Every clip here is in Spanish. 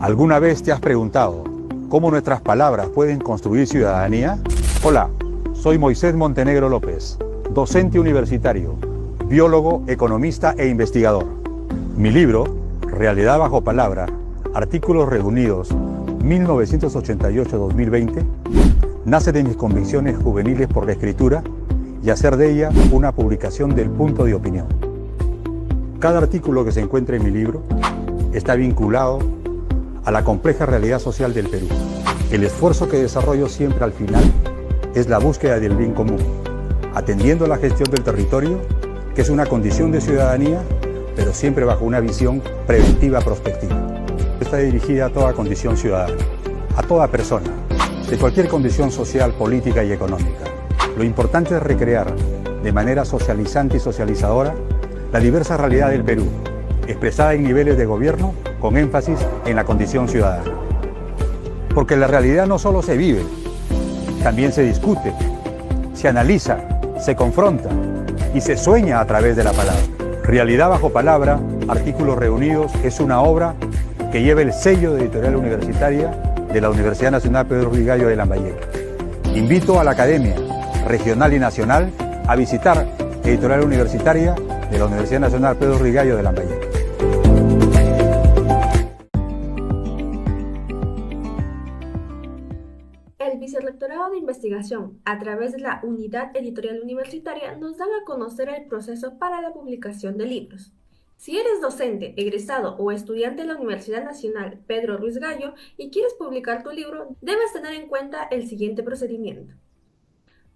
¿Alguna vez te has preguntado cómo nuestras palabras pueden construir ciudadanía? Hola, soy Moisés Montenegro López, docente universitario, biólogo, economista e investigador. Mi libro, Realidad bajo palabra, artículos reunidos 1988-2020, nace de mis convicciones juveniles por la escritura y hacer de ella una publicación del punto de opinión. Cada artículo que se encuentra en mi libro está vinculado a la compleja realidad social del Perú. El esfuerzo que desarrollo siempre al final es la búsqueda del bien común, atendiendo a la gestión del territorio, que es una condición de ciudadanía, pero siempre bajo una visión preventiva prospectiva. Está dirigida a toda condición ciudadana, a toda persona, de cualquier condición social, política y económica. Lo importante es recrear de manera socializante y socializadora la diversa realidad del Perú, expresada en niveles de gobierno con énfasis en la condición ciudadana. Porque la realidad no solo se vive, también se discute, se analiza, se confronta y se sueña a través de la palabra. Realidad bajo palabra, artículos reunidos, es una obra que lleva el sello de editorial universitaria de la Universidad Nacional Pedro Ruiz Gallo de Lambayeque. Invito a la academia regional y nacional a visitar editorial universitaria de la Universidad Nacional Pedro Ruiz Gallo de Lambayeque. El Vicerrectorado de Investigación, a través de la Unidad Editorial Universitaria, nos dan a conocer el proceso para la publicación de libros. Si eres docente, egresado o estudiante de la Universidad Nacional Pedro Ruiz Gallo y quieres publicar tu libro, debes tener en cuenta el siguiente procedimiento.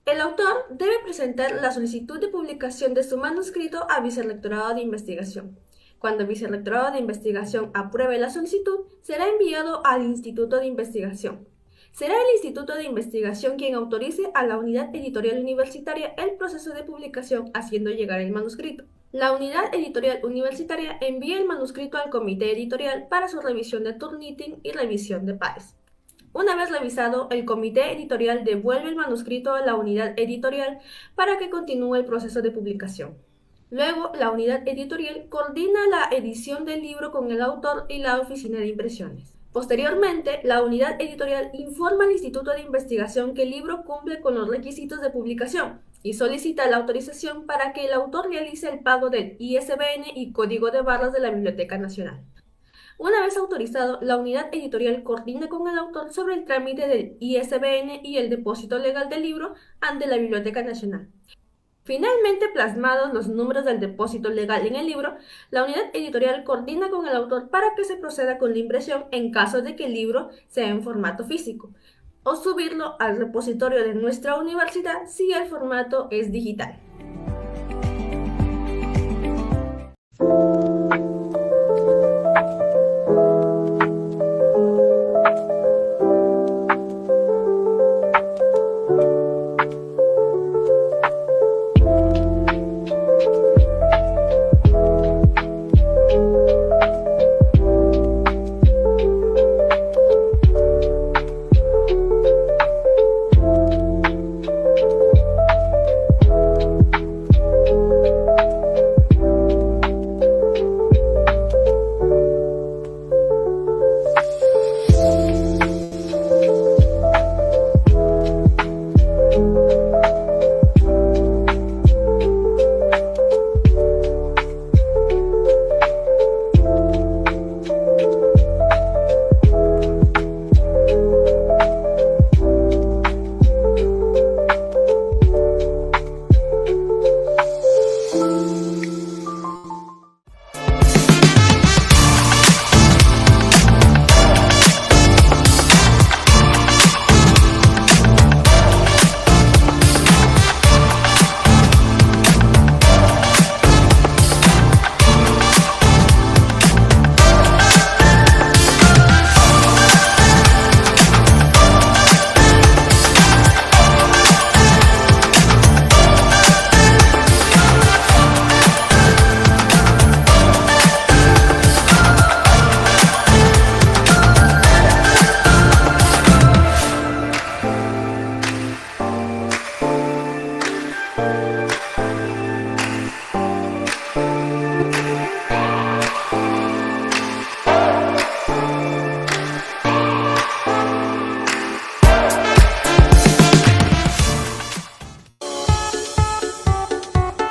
El autor debe presentar la solicitud de publicación de su manuscrito al Vicerrectorado de Investigación. Cuando el Vicerrectorado de Investigación apruebe la solicitud, será enviado al Instituto de Investigación. Será el Instituto de Investigación quien autorice a la Unidad Editorial Universitaria el proceso de publicación, haciendo llegar el manuscrito. La Unidad Editorial Universitaria envía el manuscrito al Comité Editorial para su revisión de Turnitin y revisión de pares. Una vez revisado, el Comité Editorial devuelve el manuscrito a la Unidad Editorial para que continúe el proceso de publicación. Luego, la Unidad Editorial coordina la edición del libro con el autor y la oficina de impresiones. Posteriormente, la Unidad Editorial informa al Instituto de Investigación que el libro cumple con los requisitos de publicación y solicita la autorización para que el autor realice el pago del ISBN y código de barras de la Biblioteca Nacional. Una vez autorizado, la Unidad Editorial coordina con el autor sobre el trámite del ISBN y el depósito legal del libro ante la Biblioteca Nacional. Finalmente, plasmados los números del depósito legal en el libro, la Unidad Editorial coordina con el autor para que se proceda con la impresión en caso de que el libro sea en formato físico, o subirlo al repositorio de nuestra universidad si el formato es digital.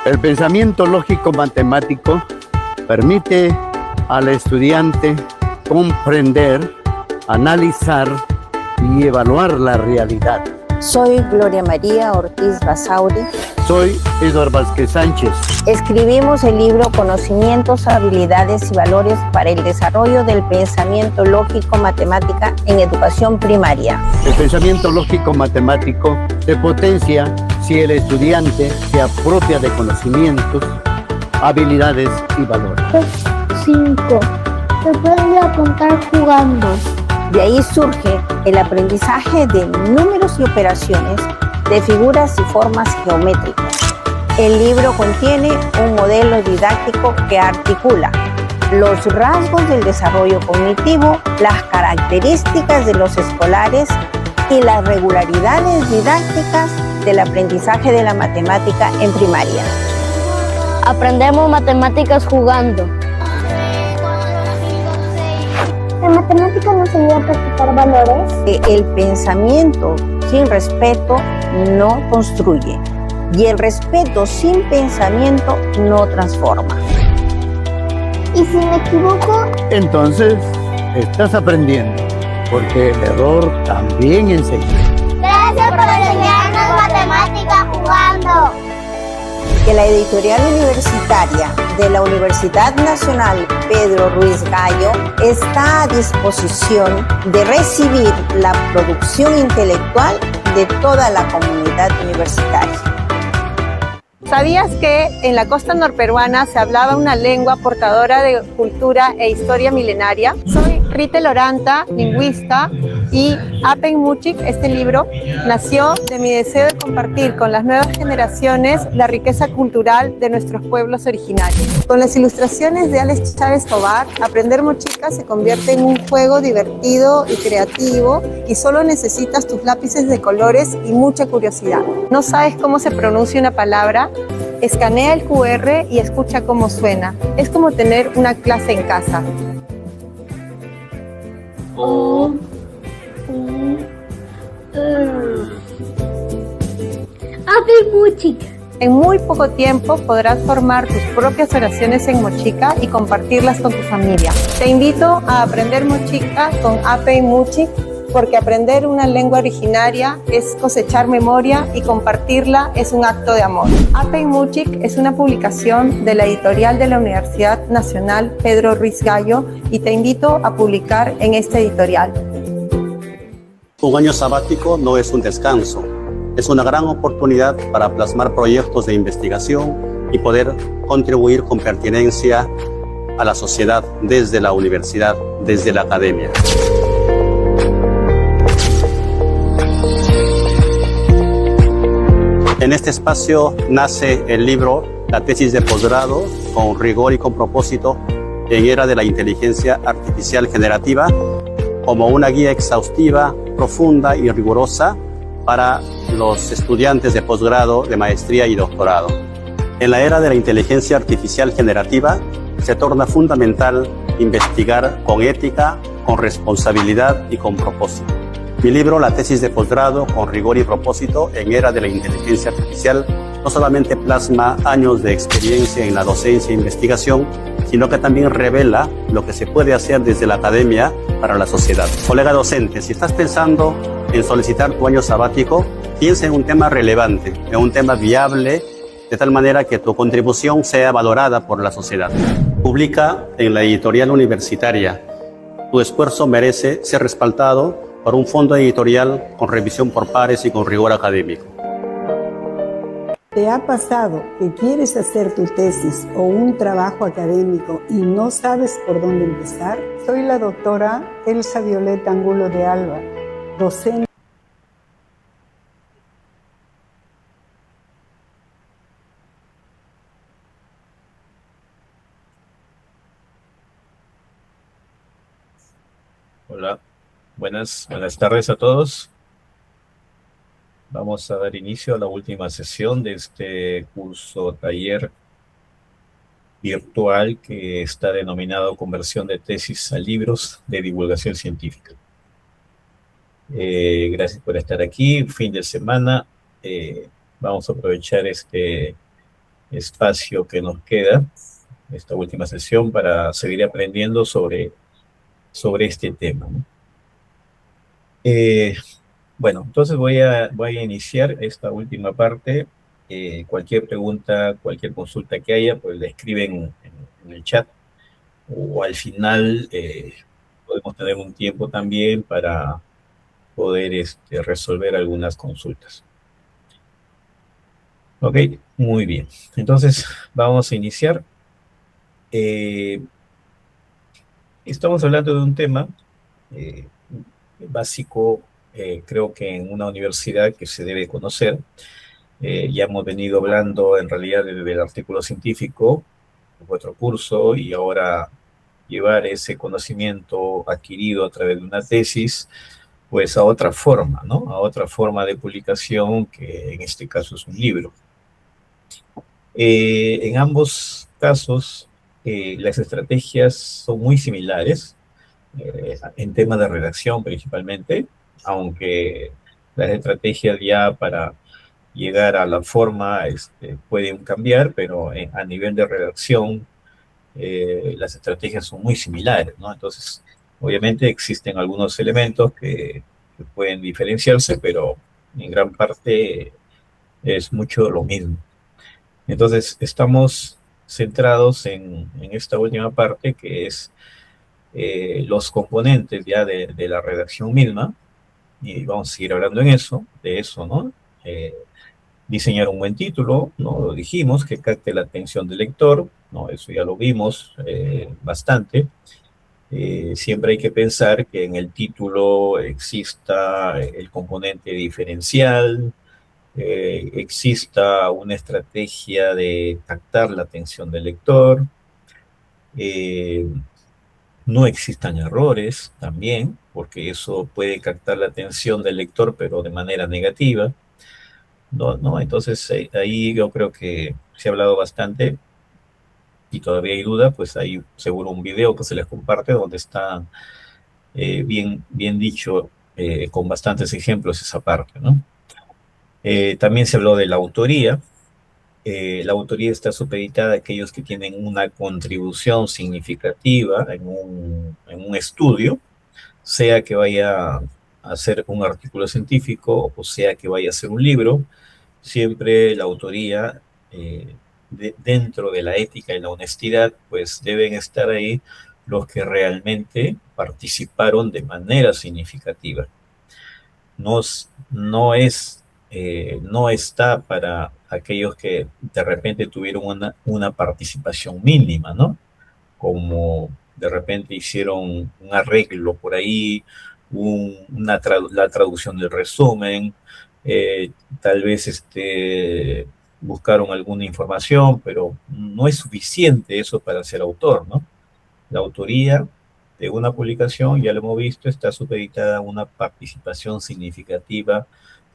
El pensamiento lógico-matemático permite al estudiante comprender, analizar y evaluar la realidad. Soy Gloria María Ortiz Basauri. Soy Eduardo Vázquez Sánchez. Escribimos el libro Conocimientos, Habilidades y Valores para el Desarrollo del Pensamiento Lógico-Matemática en Educación Primaria. El pensamiento lógico-matemático se potencia si el estudiante se apropia de conocimientos, habilidades y valores. 5. Se puede apuntar jugando. De ahí surge el aprendizaje de números y operaciones, de figuras y formas geométricas. El libro contiene un modelo didáctico que articula los rasgos del desarrollo cognitivo, las características de los escolares y las regularidades didácticas del aprendizaje de la matemática en primaria. Aprendemos matemáticas jugando. La matemática nos ayuda a practicar valores. El pensamiento sin respeto no construye y el respeto sin pensamiento no transforma. ¿Y si me equivoco? Entonces, estás aprendiendo, porque el error también enseña. Gracias por enseñarnos matemáticas jugando. Que la editorial universitaria de la Universidad Nacional Pedro Ruiz Gallo está a disposición de recibir la producción intelectual de toda la comunidad universitaria. ¿Sabías que en la costa norperuana se hablaba una lengua portadora de cultura e historia milenaria? Soy Rita Loranta, lingüista, y Apen Muchik, este libro, nació de mi deseo de compartir con las nuevas generaciones la riqueza cultural de nuestros pueblos originarios. Con las ilustraciones de Alex Chávez Tobar, aprender mochica se convierte en un juego divertido y creativo y solo necesitas tus lápices de colores y mucha curiosidad. ¿No sabes cómo se pronuncia una palabra? Escanea el QR y escucha cómo suena. Es como tener una clase en casa. Apen Muchik. En muy poco tiempo podrás formar tus propias oraciones en mochica y compartirlas con tu familia. Te invito a aprender mochica con Apen Muchik, porque aprender una lengua originaria es cosechar memoria y compartirla es un acto de amor. Apen Muchik es una publicación de la editorial de la Universidad Nacional Pedro Ruiz Gallo y te invito a publicar en esta editorial. Un año sabático no es un descanso, es una gran oportunidad para plasmar proyectos de investigación y poder contribuir con pertinencia a la sociedad desde la universidad, desde la academia. En este espacio nace el libro La tesis de posgrado, con rigor y con propósito en era de la inteligencia artificial generativa, como una guía exhaustiva, profunda y rigurosa para los estudiantes de posgrado, de maestría y doctorado. En la era de la inteligencia artificial generativa se torna fundamental investigar con ética, con responsabilidad y con propósito. Mi libro, La tesis de posgrado, con rigor y propósito en era de la inteligencia artificial, no solamente plasma años de experiencia en la docencia e investigación, sino que también revela lo que se puede hacer desde la academia para la sociedad. Colega docente, si estás pensando en solicitar tu año sabático, piensa en un tema relevante, en un tema viable, de tal manera que tu contribución sea valorada por la sociedad. Publica en la editorial universitaria. Tu esfuerzo merece ser respaldado por un fondo editorial con revisión por pares y con rigor académico. ¿Te ha pasado que quieres hacer tu tesis o un trabajo académico y no sabes por dónde empezar? Soy la doctora Elsa Violeta Angulo de Alba, docente. Hola, buenas tardes a todos. Vamos a dar inicio a la última sesión de este curso taller virtual que está denominado Conversión de tesis a libros de divulgación científica. Gracias por estar aquí. Fin de semana. Vamos a aprovechar este espacio que nos queda, esta última sesión, para seguir aprendiendo sobre este tema, ¿no? Bueno, entonces voy a iniciar esta última parte. Cualquier pregunta, cualquier consulta que haya, pues la escriben en el chat, o al final podemos tener un tiempo también para poder resolver algunas consultas. Ok, muy bien. Entonces vamos a iniciar. Estamos hablando de un tema básico, creo que en una universidad que se debe conocer. Ya hemos venido hablando en realidad desde el artículo científico, vuestro curso, y ahora llevar ese conocimiento adquirido a través de una tesis, pues a otra forma, ¿no? A otra forma de publicación, que en este caso es un libro. En ambos casos, las estrategias son muy similares, en temas de redacción principalmente, aunque las estrategias ya para llegar a la forma pueden cambiar, pero a nivel de redacción las estrategias son muy similares, ¿no? Entonces, obviamente existen algunos elementos que pueden diferenciarse, pero en gran parte es mucho lo mismo. Entonces, estamos centrados en esta última parte, que es los componentes ya de la redacción misma, y vamos a seguir hablando de eso, ¿no? Diseñar un buen título, ¿no? Lo dijimos, que capte la atención del lector, ¿no? Eso ya lo vimos bastante. Siempre hay que pensar que en el título exista el componente diferencial, exista una estrategia de captar la atención del lector, no existan errores también, porque eso puede captar la atención del lector, pero de manera negativa. No, entonces ahí yo creo que se ha hablado bastante, y todavía hay duda, pues hay seguro un video que se les comparte donde está bien dicho, con bastantes ejemplos esa parte, ¿no? También se habló de la autoría. La autoría está supeditada a aquellos que tienen una contribución significativa en un estudio, sea que vaya a hacer un artículo científico o sea que vaya a hacer un libro. Siempre la autoría, dentro de la ética y la honestidad, pues deben estar ahí los que realmente participaron de manera significativa. No está para aquellos que de repente tuvieron una participación mínima, ¿no? Como de repente hicieron un arreglo por ahí, la traducción del resumen, tal vez buscaron alguna información, pero no es suficiente eso para ser autor, ¿no? La autoría de una publicación, ya lo hemos visto, está supeditada a una participación significativa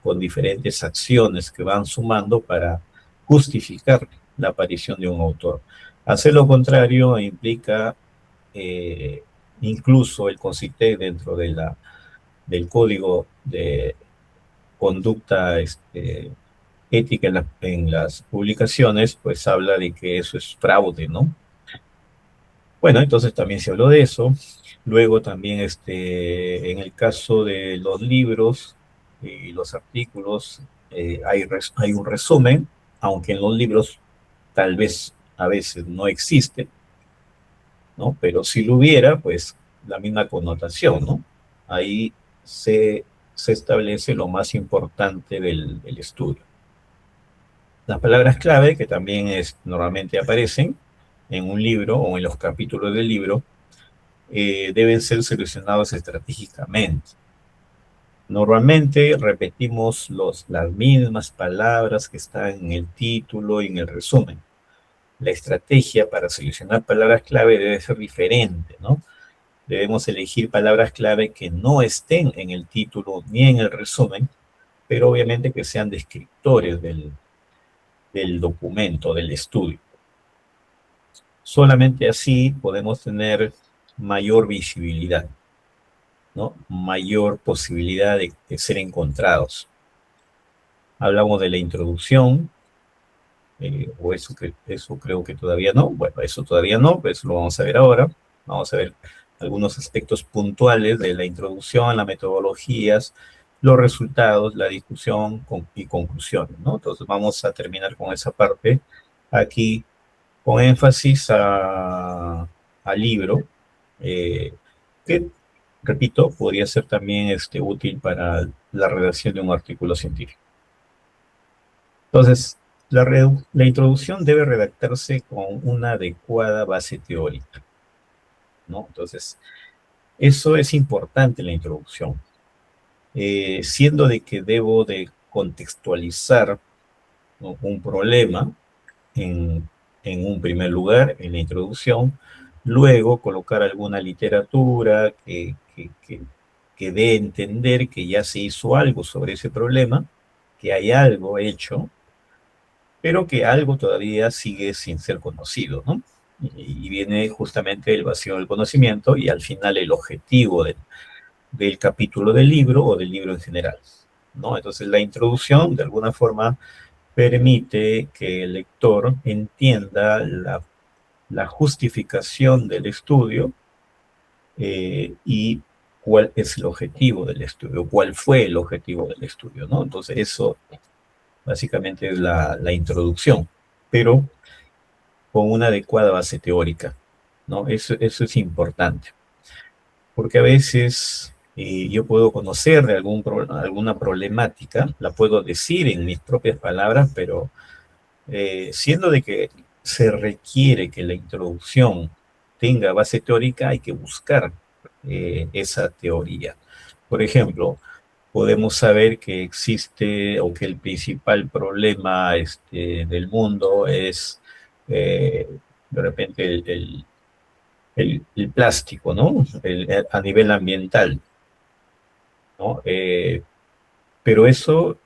con diferentes acciones que van sumando para justificar la aparición de un autor. Hacer lo contrario implica incluso el CONCITEC, dentro del código de conducta ética en las publicaciones, pues habla de que eso es fraude, ¿no? Bueno, entonces también se habló de eso. Luego también en el caso de los libros y los artículos, hay un resumen, aunque en los libros tal vez a veces no existe, ¿no? Pero si lo hubiera, pues la misma connotación, ¿no? Ahí se establece lo más importante del estudio. Las palabras clave, que también normalmente aparecen en un libro o en los capítulos del libro, deben ser seleccionados estratégicamente. Normalmente repetimos las mismas palabras que están en el título y en el resumen. La estrategia para seleccionar palabras clave debe ser diferente, ¿no? Debemos elegir palabras clave que no estén en el título ni en el resumen, pero obviamente que sean descriptores del documento, del estudio. Solamente así podemos tener mayor visibilidad, ¿no? Mayor posibilidad de ser encontrados. Hablamos de la introducción, o eso creo que todavía no. Bueno, eso todavía no, pues eso lo vamos a ver ahora. Vamos a ver algunos aspectos puntuales de la introducción, las metodologías, los resultados, la discusión y conclusiones, ¿no? Entonces vamos a terminar con esa parte aquí, con énfasis al libro, que, repito, podría ser también útil para la redacción de un artículo científico. Entonces, la introducción debe redactarse con una adecuada base teórica, ¿no? Entonces, eso es importante en la introducción. Siendo de que debo de contextualizar, ¿no?, un problema en un primer lugar, en la introducción, luego colocar alguna literatura que dé a entender que ya se hizo algo sobre ese problema, que hay algo hecho, pero que algo todavía sigue sin ser conocido, ¿no? Y viene justamente el vacío del conocimiento y al final el objetivo del capítulo del libro o del libro en general, ¿no? Entonces la introducción, de alguna forma, permite que el lector entienda la justificación del estudio y cuál es el objetivo del estudio, cuál fue el objetivo del estudio, ¿no? Entonces eso básicamente es la introducción, pero con una adecuada base teórica, ¿no? Eso es importante, porque a veces yo puedo conocer de alguna problemática, la puedo decir en mis propias palabras, pero siendo de que se requiere que la introducción tenga base teórica, hay que buscar esa teoría. Por ejemplo, podemos saber que existe o que el principal problema del mundo es de repente el plástico, ¿no? A nivel ambiental, ¿no? Pero eso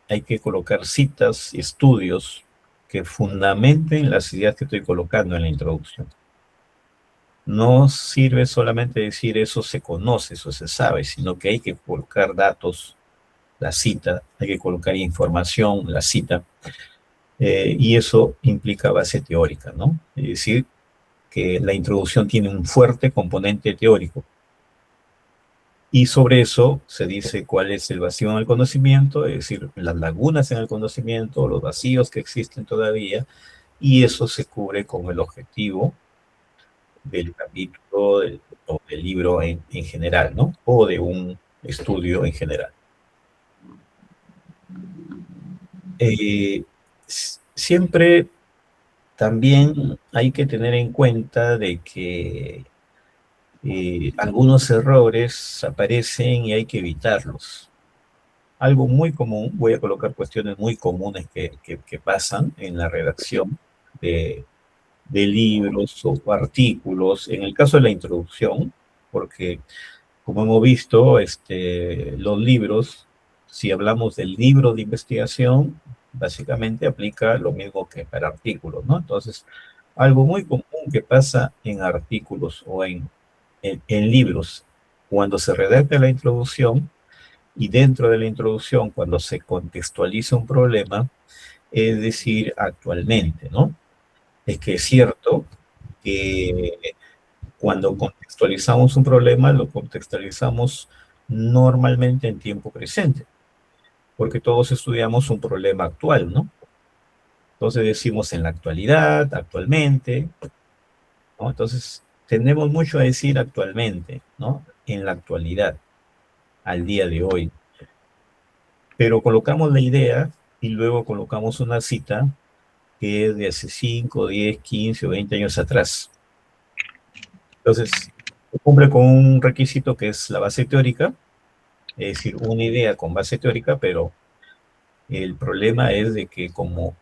hay que colocar citas, estudios que fundamenten las ideas que estoy colocando en la introducción. No sirve solamente decir eso se conoce, eso se sabe, sino que hay que colocar datos, la cita, hay que colocar información, la cita, y eso implica base teórica, ¿no? Es decir, que la introducción tiene un fuerte componente teórico. Y sobre eso se dice cuál es el vacío en el conocimiento, es decir, las lagunas en el conocimiento, los vacíos que existen todavía, y eso se cubre con el objetivo del capítulo o del libro en general, ¿no? O de un estudio en general. Siempre también hay que tener en cuenta de que algunos errores aparecen y hay que evitarlos. Algo muy común, voy a colocar cuestiones muy comunes que pasan en la redacción de libros o artículos, en el caso de la introducción, porque como hemos visto, los libros, si hablamos del libro de investigación, básicamente aplica lo mismo que para artículos, ¿no? Entonces, algo muy común que pasa en artículos o en libros, cuando se redacta la introducción, y dentro de la introducción, cuando se contextualiza un problema, es decir, actualmente, ¿no? Es que es cierto que cuando contextualizamos un problema, lo contextualizamos normalmente en tiempo presente, porque todos estudiamos un problema actual, ¿no? Entonces decimos en la actualidad, actualmente, ¿no? Entonces tenemos mucho a decir actualmente, ¿no? En la actualidad, al día de hoy. Pero colocamos la idea y luego colocamos una cita que es de hace 5, 10, 15 o 20 años atrás. Entonces, se cumple con un requisito que es la base teórica, es decir, una idea con base teórica, pero el problema es de que como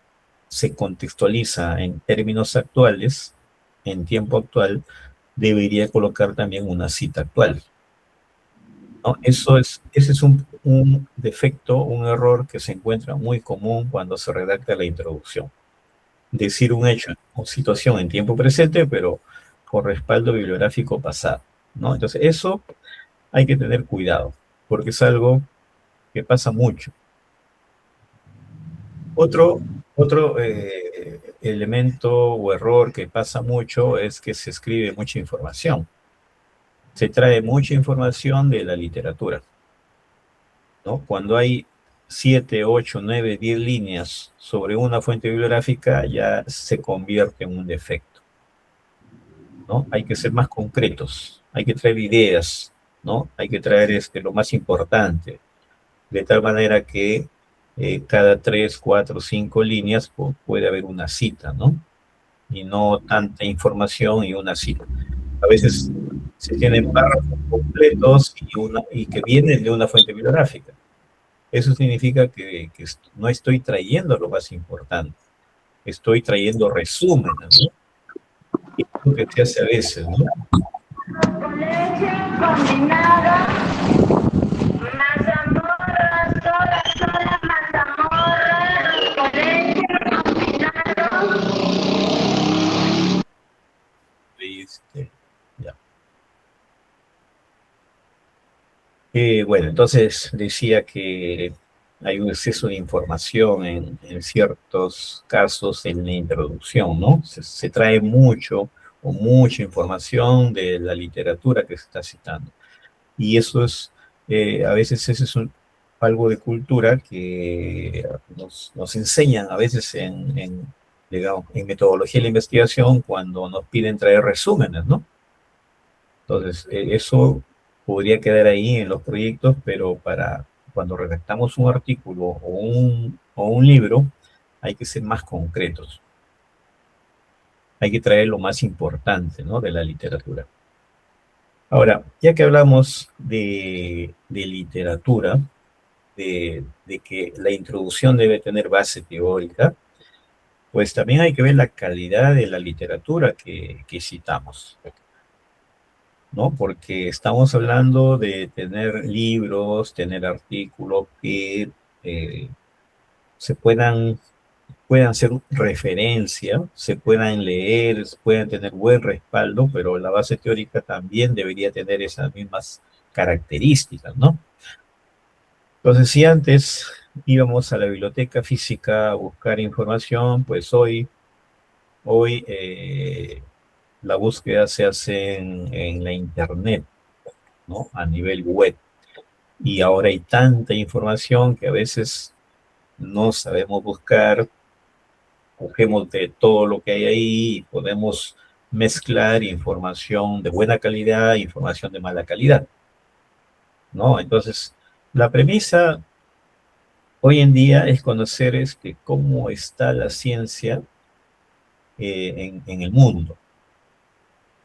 se contextualiza en términos actuales, en tiempo actual, debería colocar también una cita actual, ¿no? Ese es un defecto, un error que se encuentra muy común cuando se redacta la introducción. Decir un hecho o situación en tiempo presente, pero con respaldo bibliográfico pasado, ¿no? Entonces, eso hay que tener cuidado, porque es algo que pasa mucho. Otro elemento o error que pasa mucho es que se escribe mucha información. Se trae mucha información de la literatura, ¿no? Cuando hay 7, 8, 9, 10 líneas sobre una fuente bibliográfica, ya se convierte en un defecto, ¿no? Hay que ser más concretos, hay que traer ideas, ¿no? Hay que traer lo más importante, de tal manera que cada 3, 4, 5 líneas puede haber una cita, ¿no? Y no tanta información y una cita. A veces se tienen párrafos completos y que vienen de una fuente bibliográfica. Eso significa que no estoy trayendo lo más importante, estoy trayendo resúmenes, ¿no? Y es lo que se hace a veces, ¿no? Con leche combinada, mazamorra, sola, mazamorra, con leche combinada. Ya. Bueno, entonces decía que hay un exceso de información en ciertos casos en la introducción, ¿no? Se trae mucho o mucha información de la literatura que se está citando. Y eso es, a veces eso es algo de cultura que nos enseñan a veces digamos, en metodología de la investigación cuando nos piden traer resúmenes, ¿no? Entonces, eso podría quedar ahí en los proyectos, pero para cuando redactamos un artículo o un libro, hay que ser más concretos. Hay que traer lo más importante, ¿no?, de la literatura. Ahora, ya que hablamos de literatura, de que la introducción debe tener base teórica, pues también hay que ver la calidad de la literatura que citamos, ¿no? Porque estamos hablando de tener libros, tener artículos que puedan ser referencia, se puedan leer, puedan tener buen respaldo, pero la base teórica también debería tener esas mismas características, ¿no? Entonces, si antes íbamos a la biblioteca física a buscar información, pues hoy la búsqueda se hace en la internet, ¿no? A nivel web. Y ahora hay tanta información que a veces no sabemos buscar, cogemos de todo lo que hay ahí y podemos mezclar información de buena calidad e información de mala calidad, ¿no? Entonces, la premisa hoy en día es conocer cómo está la ciencia en el mundo.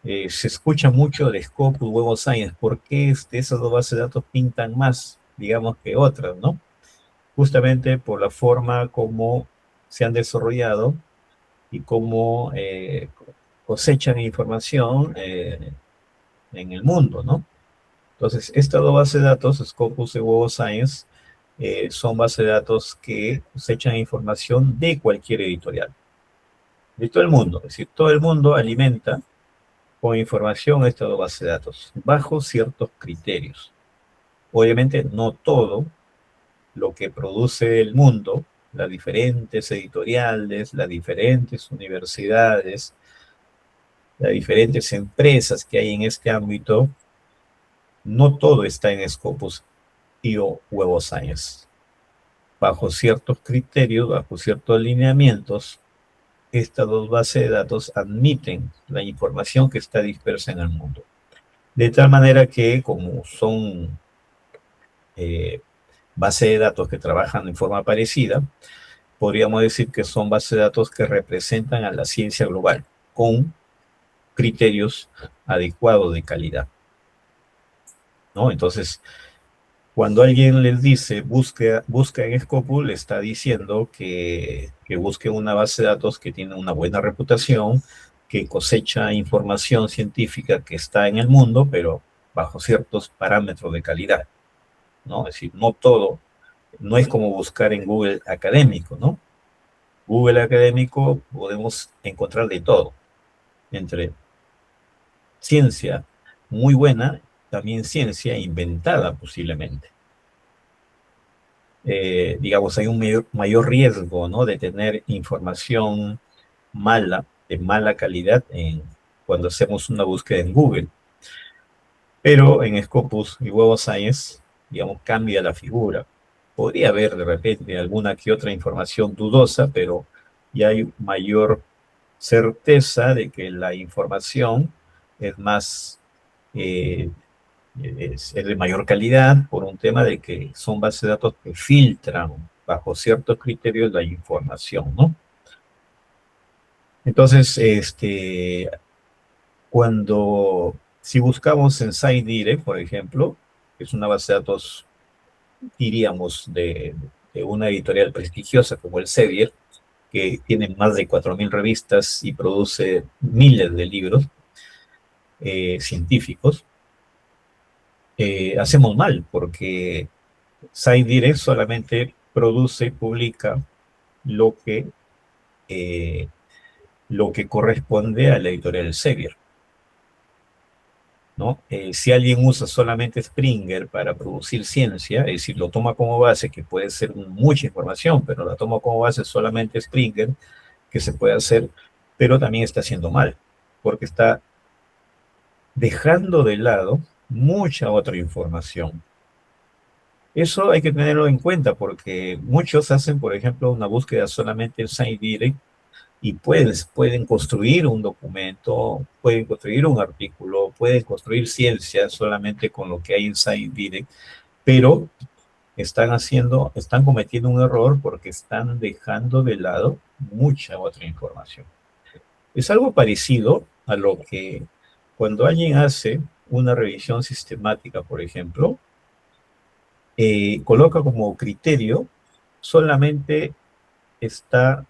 Se escucha mucho de Scopus, Web of Science. ¿Por qué esas dos bases de datos pintan más, digamos, que otras, no? Justamente por la forma como se han desarrollado y cómo cosechan información en el mundo, ¿no? Entonces, estas dos bases de datos, Scopus y Web of Science, son bases de datos que cosechan información de cualquier editorial, de todo el mundo. Es decir, todo el mundo alimenta con información estas dos bases de datos, bajo ciertos criterios. Obviamente, no todo lo que produce el mundo, las diferentes editoriales, las diferentes universidades, las diferentes empresas que hay en este ámbito, no todo está en Scopus y o Web of Science. Bajo ciertos criterios, bajo ciertos lineamientos, estas dos bases de datos admiten la información que está dispersa en el mundo. De tal manera que, como son bases de datos que trabajan en forma parecida, podríamos decir que son bases de datos que representan a la ciencia global, con criterios adecuados de calidad, ¿no? Entonces, cuando alguien les dice busca en Scopus, le está diciendo que busque una base de datos que tiene una buena reputación, que cosecha información científica que está en el mundo, pero bajo ciertos parámetros de calidad, ¿no? Es decir, no todo, no es como buscar en Google académico, ¿no? Google académico podemos encontrar de todo, entre ciencia muy buena, también ciencia inventada posiblemente. Digamos, hay un mayor riesgo, ¿no?, de tener información mala, de mala calidad cuando hacemos una búsqueda en Google. Pero en Scopus y Web of Science, digamos, cambia la figura. Podría haber de repente alguna que otra información dudosa, pero ya hay mayor certeza de que la información es más, es de mayor calidad por un tema de que son bases de datos que filtran bajo ciertos criterios la información, ¿no? Entonces, si buscamos en SciDirect, por ejemplo, que es una base de datos, diríamos, de una editorial prestigiosa como el Elsevier, que tiene más de 4.000 revistas y produce miles de libros científicos, hacemos mal, porque SciDirect solamente produce y publica lo que corresponde a la editorial Elsevier, ¿no? Si alguien usa solamente Springer para producir ciencia, es decir, lo toma como base, que puede ser mucha información, pero la toma como base solamente Springer, que se puede hacer, pero también está haciendo mal, porque está dejando de lado mucha otra información. Eso hay que tenerlo en cuenta, porque muchos hacen, por ejemplo, una búsqueda solamente en SciDirect, y pueden construir un documento, pueden construir un artículo, pueden construir ciencia solamente con lo que hay en SciDirect, pero están cometiendo un error porque están dejando de lado mucha otra información. Es algo parecido a lo que cuando alguien hace una revisión sistemática, por ejemplo, coloca como criterio solamente está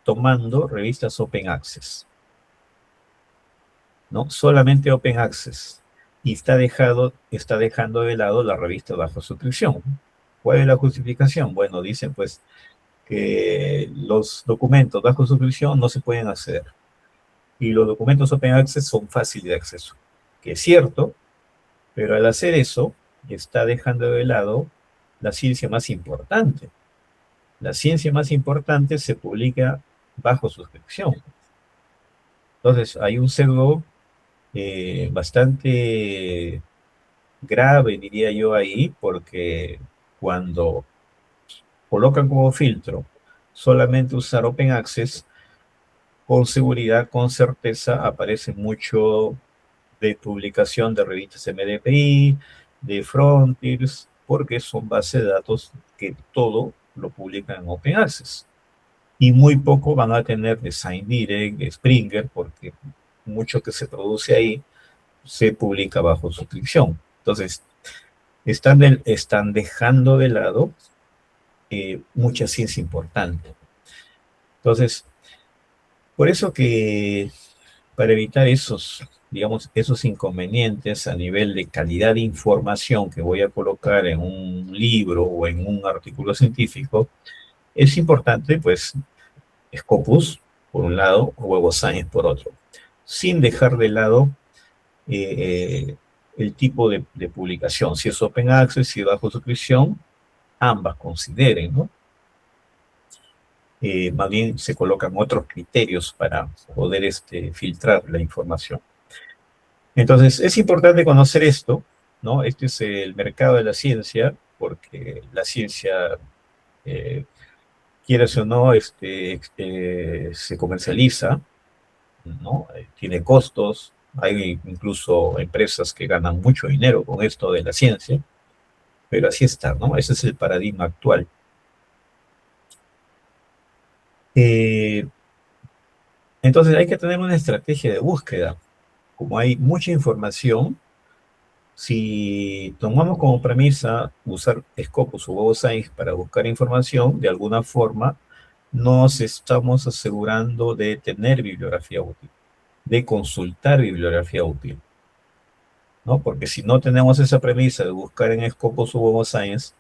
tomando revistas Open Access, ¿no? Solamente Open Access. Y está dejando de lado la revista bajo suscripción. ¿Cuál es la justificación? Bueno, dicen pues que los documentos bajo suscripción no se pueden acceder. Y los documentos Open Access son fáciles de acceso. Que es cierto, pero al hacer eso, está dejando de lado la ciencia más importante. La ciencia más importante se publica bajo suscripción. Entonces, hay un sesgo bastante grave, diría yo, ahí, porque cuando colocan como filtro solamente usar Open Access, con seguridad, con certeza, aparece mucho de publicación de revistas MDPI, de Frontiers, porque son bases de datos que todo lo publican en Open Access. Y muy poco van a tener de SciDirect, de Springer, porque mucho que se produce ahí se publica bajo suscripción. Entonces, están dejando de lado mucha ciencia importante. Entonces, por eso que para evitar esos inconvenientes a nivel de calidad de información que voy a colocar en un libro o en un artículo científico, es importante, pues, Scopus, por un lado, o Web of Science, por otro, sin dejar de lado el tipo de publicación. Si es Open Access, si es bajo suscripción, ambas consideren, ¿no? Más bien se colocan otros criterios para poder filtrar la información. Entonces, es importante conocer esto, ¿no? Este es el mercado de la ciencia, porque la ciencia, quieras o no, se comercializa, ¿no? Tiene costos, hay incluso empresas que ganan mucho dinero con esto de la ciencia, pero así está, ¿no? Ese es el paradigma actual. Entonces hay que tener una estrategia de búsqueda. Como hay mucha información, si tomamos como premisa usar Scopus o Web of Science para buscar información, de alguna forma nos estamos asegurando de tener bibliografía útil, de consultar bibliografía útil, ¿no? Porque si no tenemos esa premisa de buscar en Scopus o Web of Science,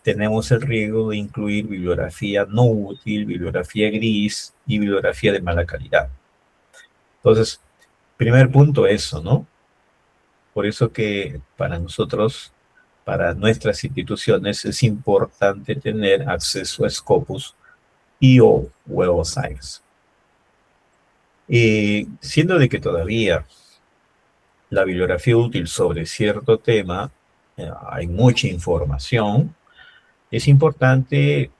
tenemos el riesgo de incluir bibliografía no útil, bibliografía gris y bibliografía de mala calidad. Entonces, primer punto, eso, ¿no? Por eso que para nosotros, para nuestras instituciones, es importante tener acceso a Scopus y o Web of Science. Siendo de que todavía la bibliografía útil sobre cierto tema, hay mucha información, es importante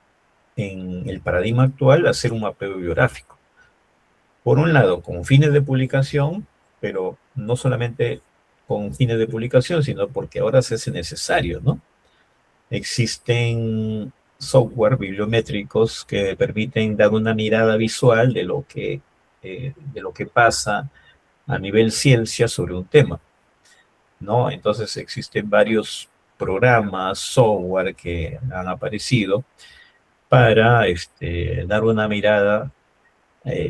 en el paradigma actual hacer un mapeo bibliográfico. Por un lado, con fines de publicación, pero no solamente con fines de publicación, sino porque ahora se hace necesario, ¿no? Existen software bibliométricos que permiten dar una mirada visual de lo que pasa a nivel ciencia sobre un tema, ¿no? Entonces existen varios programas, software que han aparecido para dar una mirada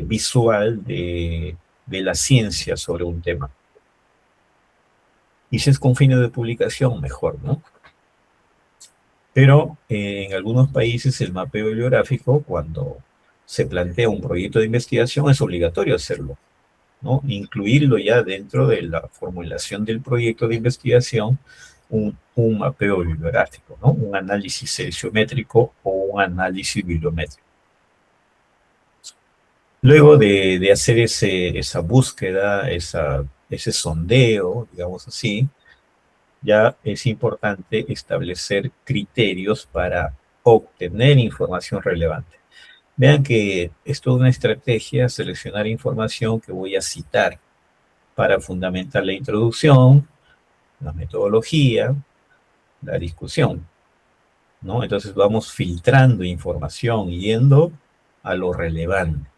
visual de la ciencia sobre un tema. Y si es con fines de publicación, mejor, ¿no? Pero en algunos países el mapeo bibliográfico, cuando se plantea un proyecto de investigación, es obligatorio hacerlo, ¿no? Incluirlo ya dentro de la formulación del proyecto de investigación, un mapeo bibliográfico, ¿no? Un análisis seleciométrico o un análisis bibliométrico. Luego de hacer esa búsqueda, ese sondeo, digamos así, ya es importante establecer criterios para obtener información relevante. Vean que es toda una estrategia seleccionar información que voy a citar para fundamentar la introducción, la metodología, la discusión, ¿no? Entonces vamos filtrando información, yendo a lo relevante.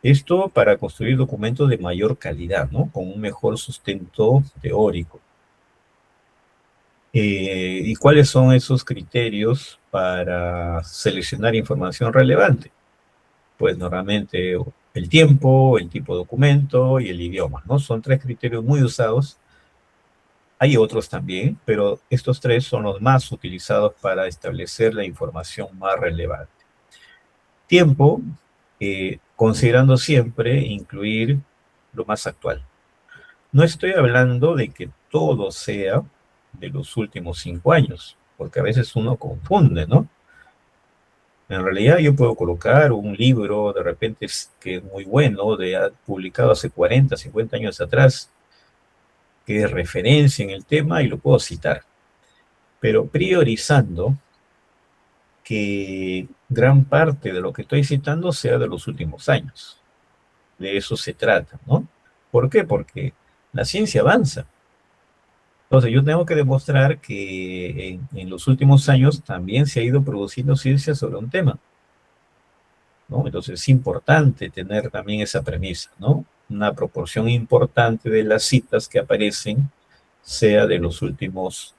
Esto para construir documentos de mayor calidad, ¿no? Con un mejor sustento teórico. ¿Y cuáles son esos criterios para seleccionar información relevante? Pues normalmente el tiempo, el tipo de documento y el idioma, ¿no? Son 3 criterios muy usados. Hay otros también, pero estos 3 son los más utilizados para establecer la información más relevante. Tiempo, considerando siempre incluir lo más actual. No estoy hablando de que todo sea de los últimos 5 años, porque a veces uno confunde, ¿no? En realidad yo puedo colocar un libro de repente que es muy bueno, publicado hace 40, 50 años atrás, que es referencia en el tema y lo puedo citar, pero priorizando que gran parte de lo que estoy citando sea de los últimos años. De eso se trata, ¿no? ¿Por qué? Porque la ciencia avanza. Entonces yo tengo que demostrar que en los últimos años también se ha ido produciendo ciencia sobre un tema, ¿no? Entonces es importante tener también esa premisa, ¿no? Una proporción importante de las citas que aparecen sea de los últimos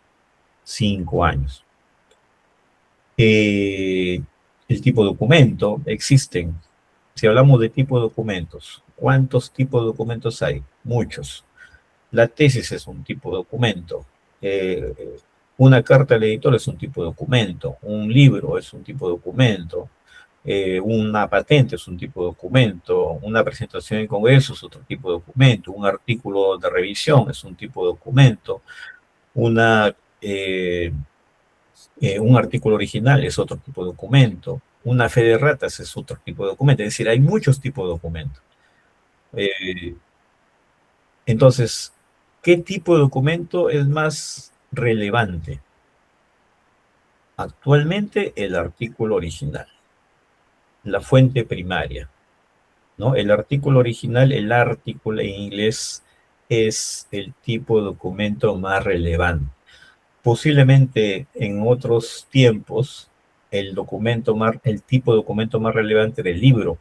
5 años. El tipo de documento, existen. Si hablamos de tipo de documentos, ¿cuántos tipos de documentos hay? Muchos. La tesis es un tipo de documento. Una carta al editor es un tipo de documento. Un libro es un tipo de documento. Una patente es un tipo de documento. Una presentación en congreso es otro tipo de documento. Un artículo de revisión es un tipo de documento. Un artículo original es otro tipo de documento. Una fe de ratas es otro tipo de documento. Es decir, hay muchos tipos de documentos. Entonces, ¿qué tipo de documento es más relevante? Actualmente, el artículo original, la fuente primaria, ¿no? El artículo original, el artículo en inglés, es el tipo de documento más relevante. Posiblemente en otros tiempos, el tipo de documento más relevante era el libro.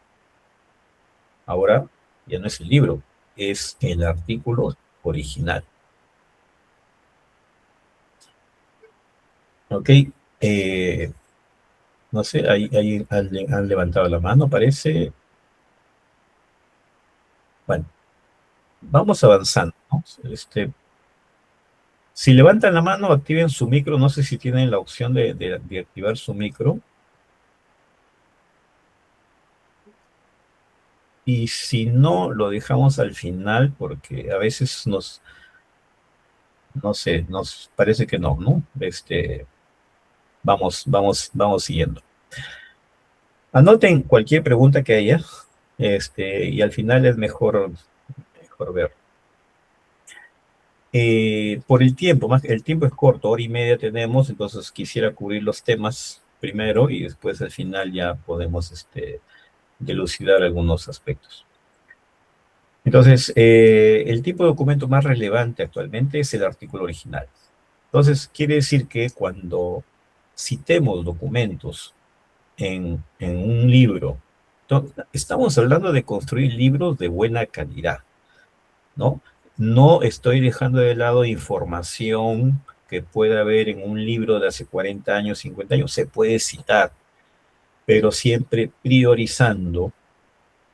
Ahora ya no es el libro, es el artículo original. Ok, no sé, ahí han levantado la mano, parece. Bueno, vamos avanzando, ¿no? Si levantan la mano, activen su micro. No sé si tienen la opción de activar su micro. Y si no, lo dejamos al final porque a veces no sé, nos parece que no, ¿no? Vamos siguiendo. Anoten cualquier pregunta que haya. y al final es mejor ver. Por el tiempo, el tiempo es corto, hora y media tenemos, entonces quisiera cubrir los temas primero y después al final ya podemos dilucidar algunos aspectos. Entonces, el tipo de documento más relevante actualmente es el artículo original. Entonces, quiere decir que cuando citemos documentos en un libro, estamos hablando de construir libros de buena calidad, ¿no? No estoy dejando de lado información que pueda haber en un libro de hace 40 años, 50 años, se puede citar, pero siempre priorizando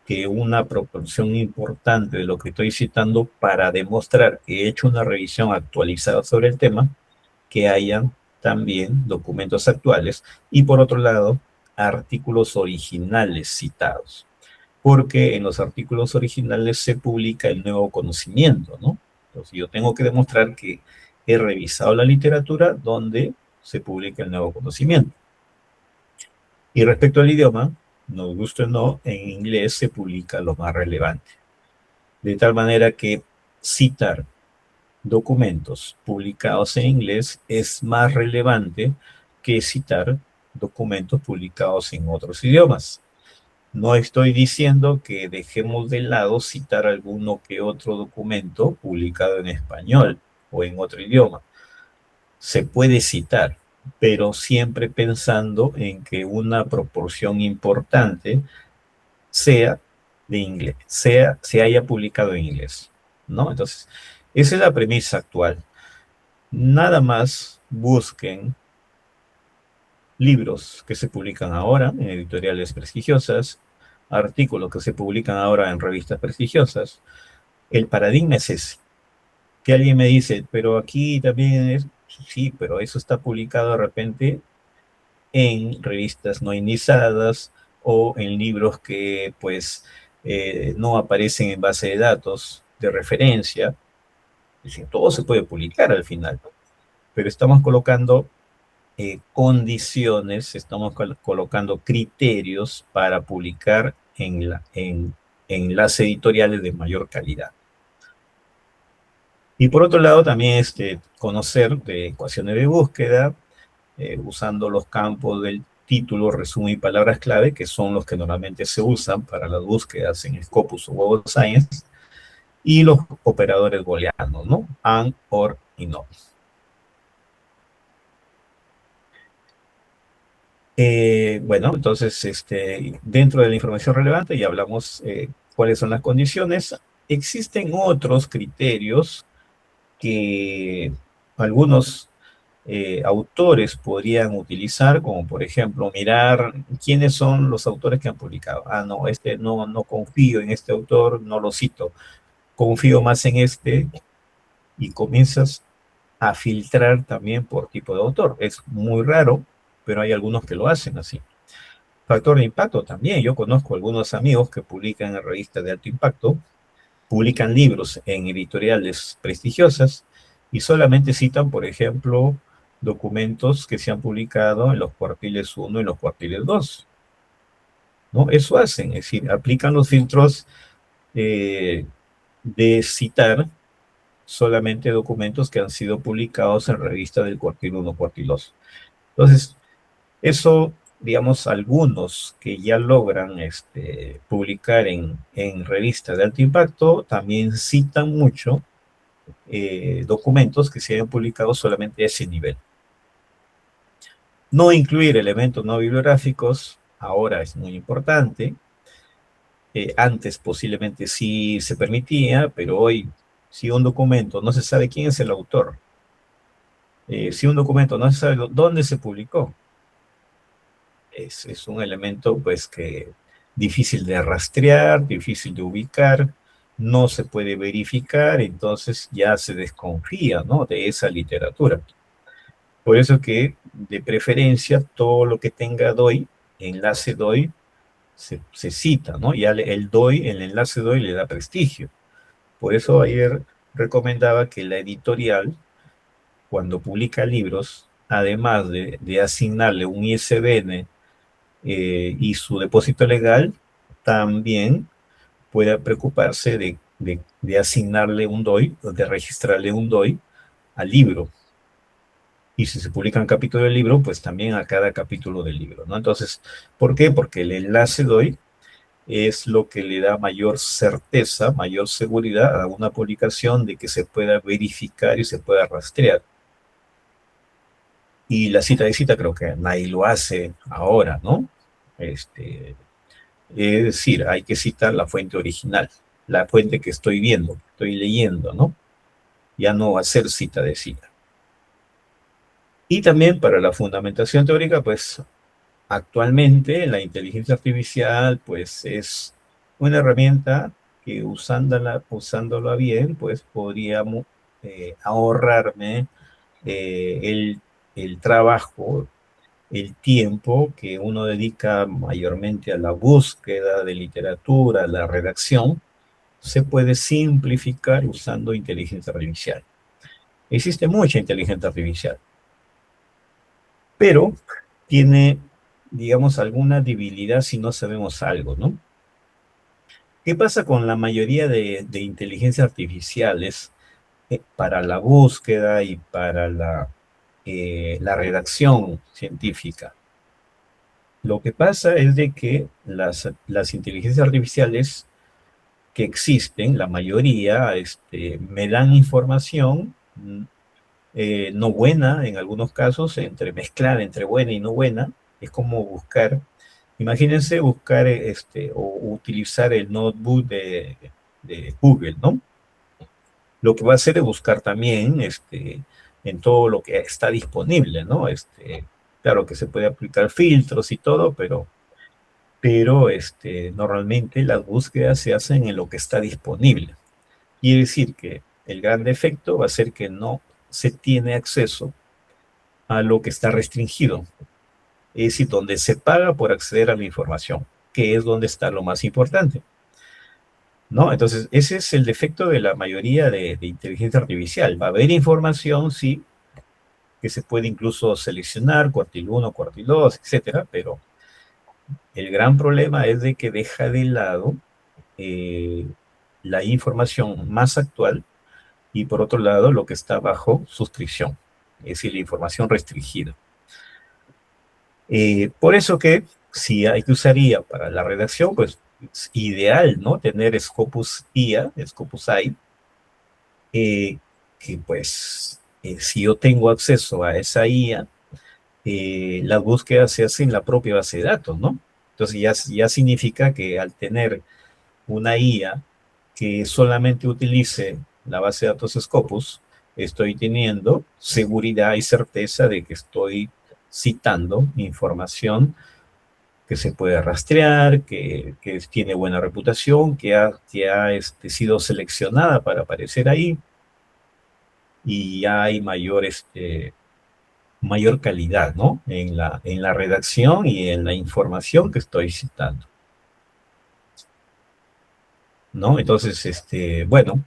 que una proporción importante de lo que estoy citando para demostrar que he hecho una revisión actualizada sobre el tema, que hayan también documentos actuales y por otro lado, artículos originales citados. Porque en los artículos originales se publica el nuevo conocimiento, ¿no? Entonces yo tengo que demostrar que he revisado la literatura donde se publica el nuevo conocimiento. Y respecto al idioma, nos guste o no, en inglés se publica lo más relevante. De tal manera que citar documentos publicados en inglés es más relevante que citar documentos publicados en otros idiomas. No estoy diciendo que dejemos de lado citar alguno que otro documento publicado en español o en otro idioma. Se puede citar, pero siempre pensando en que una proporción importante sea de inglés, se haya publicado en inglés, ¿no? Entonces, esa es la premisa actual. Nada más busquen libros que se publican ahora en editoriales prestigiosas, artículos que se publican ahora en revistas prestigiosas. El paradigma es ese. Que alguien me dice, pero aquí también es... Sí, pero eso está publicado de repente en revistas no indizadas o en libros que pues no aparecen en base de datos de referencia. Es decir, todo se puede publicar al final, pero estamos colocando condiciones, estamos colocando criterios para publicar en las editoriales de mayor calidad. Y por otro lado también conocer de ecuaciones de búsqueda, usando los campos del título, resumen y palabras clave, que son los que normalmente se usan para las búsquedas en Scopus o Web of Science, y los operadores booleanos, ¿no? And, or y no. Bueno, entonces, dentro de la información relevante ya hablamos cuáles son las condiciones. Existen otros criterios que algunos autores podrían utilizar, como por ejemplo mirar quiénes son los autores que han publicado. Ah, no, no confío en este autor, no lo cito. Confío más en este, y comienzas a filtrar también por tipo de autor. Es muy raro, pero hay algunos que lo hacen así. Factor de impacto también. Yo conozco algunos amigos que publican en revistas de alto impacto, publican libros en editoriales prestigiosas y solamente citan, por ejemplo, documentos que se han publicado en los cuartiles 1 y los cuartiles 2. ¿No? Eso hacen, es decir, aplican los filtros de citar solamente documentos que han sido publicados en revistas del cuartil 1, cuartil 2. Entonces, eso, digamos, algunos que ya logran publicar en revistas de alto impacto, también citan mucho documentos que se hayan publicado solamente a ese nivel. No incluir elementos no bibliográficos, ahora es muy importante. Antes posiblemente sí se permitía, pero hoy, si un documento no se sabe quién es el autor, si un documento no se sabe dónde se publicó, es un elemento pues que difícil de rastrear, difícil de ubicar, no se puede verificar, entonces ya se desconfía, ¿no?, de esa literatura. Por eso que, de preferencia, todo lo que tenga DOI, enlace DOI, se cita, ¿no? Ya el DOI, el enlace DOI le da prestigio. Por eso ayer recomendaba que la editorial, cuando publica libros, además de asignarle un ISBN y su depósito legal, también pueda preocuparse de asignarle un DOI, de registrarle un DOI al libro. Y si se publica un capítulo del libro, pues también a cada capítulo del libro, ¿no? Entonces, ¿por qué? Porque el enlace DOI es lo que le da mayor certeza, mayor seguridad a una publicación de que se pueda verificar y se pueda rastrear. Y la cita de cita creo que nadie lo hace ahora, ¿no? Es decir, hay que citar la fuente original, la fuente que estoy viendo, que estoy leyendo, ¿no? Ya no va a ser cita de cita. Y también para la fundamentación teórica, pues actualmente la inteligencia artificial pues es una herramienta que usándola bien, pues podríamos ahorrarme el trabajo, el tiempo que uno dedica mayormente a la búsqueda de literatura, a la redacción, se puede simplificar usando inteligencia artificial. Existe mucha inteligencia artificial, pero tiene, digamos, alguna debilidad si no sabemos algo, ¿no? ¿Qué pasa con la mayoría de inteligencias artificiales para la búsqueda y para la redacción científica? Lo que pasa es de que las inteligencias artificiales que existen, la mayoría, me dan información no buena en algunos casos, mezclar entre buena y no buena. Es como buscar, imagínense buscar o utilizar el notebook de Google, ¿no? Lo que va a hacer es buscar también en todo lo que está disponible, ¿no? Claro que se puede aplicar filtros y todo, pero normalmente las búsquedas se hacen en lo que está disponible. Quiere decir que el gran defecto va a ser que no se tiene acceso a lo que está restringido. Es decir, donde se paga por acceder a la información, que es donde está lo más importante, ¿no? Entonces, ese es el defecto de la mayoría de inteligencia artificial. Va a haber información, sí, que se puede incluso seleccionar, cuartil 1, cuartil 2, etcétera, pero el gran problema es de que deja de lado la información más actual y por otro lado lo que está bajo suscripción, es decir, la información restringida. Por eso que si hay que usar IA para la redacción, pues es ideal, ¿no? Tener Scopus IA, Scopus AI, que pues si yo tengo acceso a esa IA, las búsquedas se hacen en la propia base de datos, ¿no? Entonces ya significa que al tener una IA que solamente utilice la base de datos Scopus, estoy teniendo seguridad y certeza de que estoy citando información que se puede rastrear, que tiene buena reputación, que ha sido seleccionada para aparecer ahí, y ya hay mayor calidad, ¿no? En la redacción y en la información que estoy citando, ¿no? Entonces, bueno,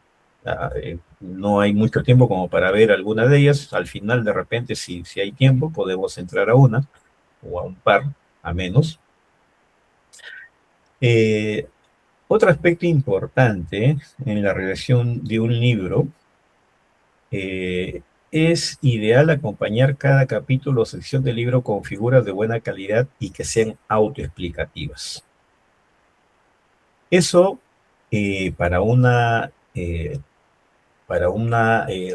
no hay mucho tiempo como para ver alguna de ellas. Al final, de repente, si hay tiempo, podemos entrar a una o a un par, a menos. Otro aspecto importante en la redacción de un libro es ideal acompañar cada capítulo o sección del libro con figuras de buena calidad y que sean autoexplicativas. Eso para una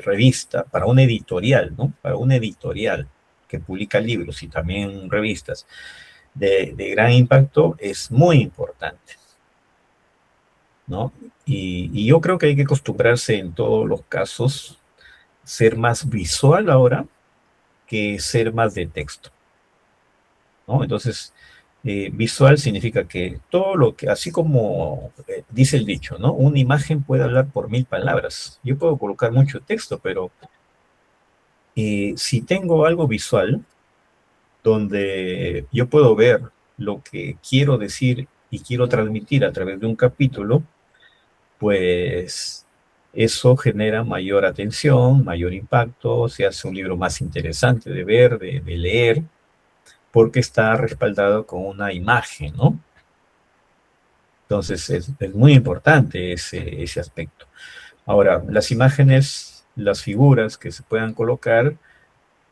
revista, para una editorial, ¿no? Para una editorial que publica libros y también revistas de gran impacto es muy importante, ¿no? Y yo creo que hay que acostumbrarse en todos los casos ser más visual ahora que ser más de texto, ¿no? Entonces, visual significa que todo lo que, así como dice el dicho, ¿no? Una imagen puede hablar por 1000 palabras. Yo puedo colocar mucho texto, pero si tengo algo visual, donde yo puedo ver lo que quiero decir y quiero transmitir a través de un capítulo, pues eso genera mayor atención, mayor impacto, se hace un libro más interesante de ver, de leer, porque está respaldado con una imagen, ¿no? Entonces es muy importante ese aspecto. Ahora, las imágenes, las figuras que se puedan colocar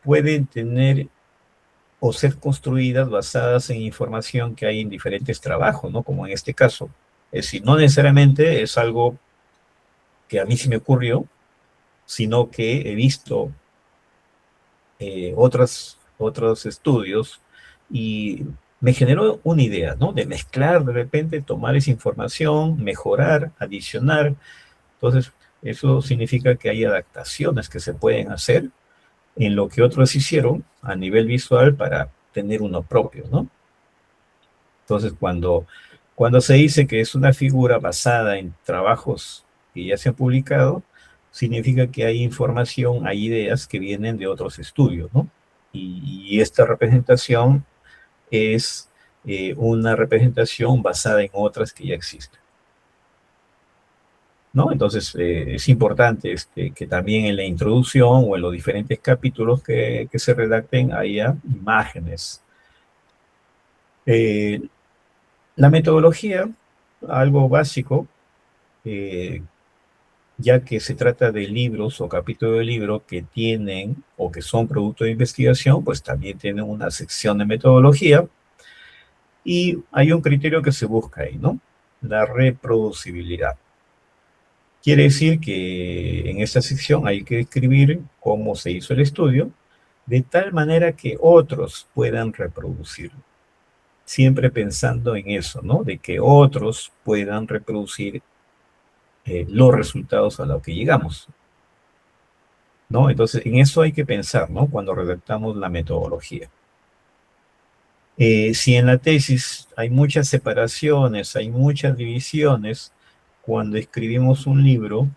pueden tener o ser construidas basadas en información que hay en diferentes trabajos, ¿no? Como en este caso. Es decir, no necesariamente es algo que a mí sí me ocurrió, sino que he visto otros estudios y me generó una idea, ¿no? De mezclar, de repente, tomar esa información, mejorar, adicionar. Entonces, eso significa que hay adaptaciones que se pueden hacer en lo que otros hicieron a nivel visual para tener uno propio, ¿no? Entonces, cuando se dice que es una figura basada en trabajos que ya se han publicado, significa que hay información, hay ideas que vienen de otros estudios, ¿no? Y esta representación es una representación basada en otras que ya existen, ¿no? Entonces, es importante que también en la introducción o en los diferentes capítulos que se redacten haya imágenes. La metodología, algo básico, ya que se trata de libros o capítulos de libro que tienen o que son producto de investigación, pues también tienen una sección de metodología y hay un criterio que se busca ahí, ¿no? La reproducibilidad. Quiere decir que en esta sección hay que describir cómo se hizo el estudio de tal manera que otros puedan reproducirlo. Siempre pensando en eso, ¿no? De que otros puedan reproducir los resultados a los que llegamos, ¿no? Entonces, en eso hay que pensar, ¿no? Cuando redactamos la metodología. Si en la tesis hay muchas separaciones, hay muchas divisiones, cuando escribimos un libro,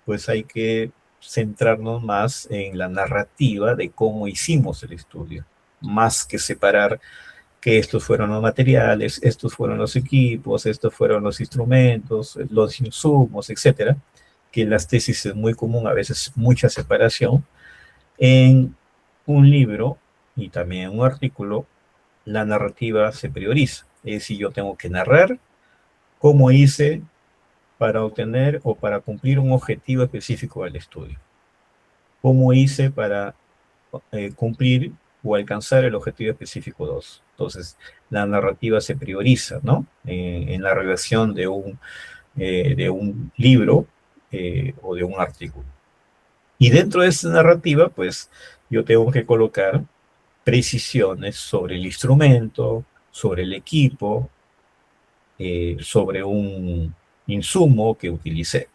pues hay que centrarnos más en la narrativa de cómo hicimos el estudio, más que separar que estos fueron los materiales, estos fueron los equipos, estos fueron los instrumentos, los insumos, etcétera, que en las tesis es muy común, a veces mucha separación. En un libro y también en un artículo, la narrativa se prioriza. Es decir, yo tengo que narrar cómo hice para obtener o para cumplir un objetivo específico del estudio. Cómo hice para cumplir o alcanzar el objetivo específico 2. Entonces, la narrativa se prioriza, ¿no? En la redacción de un libro o de un artículo. Y dentro de esa narrativa, pues, yo tengo que colocar precisiones sobre el instrumento, sobre el equipo, sobre un insumo que utilicé,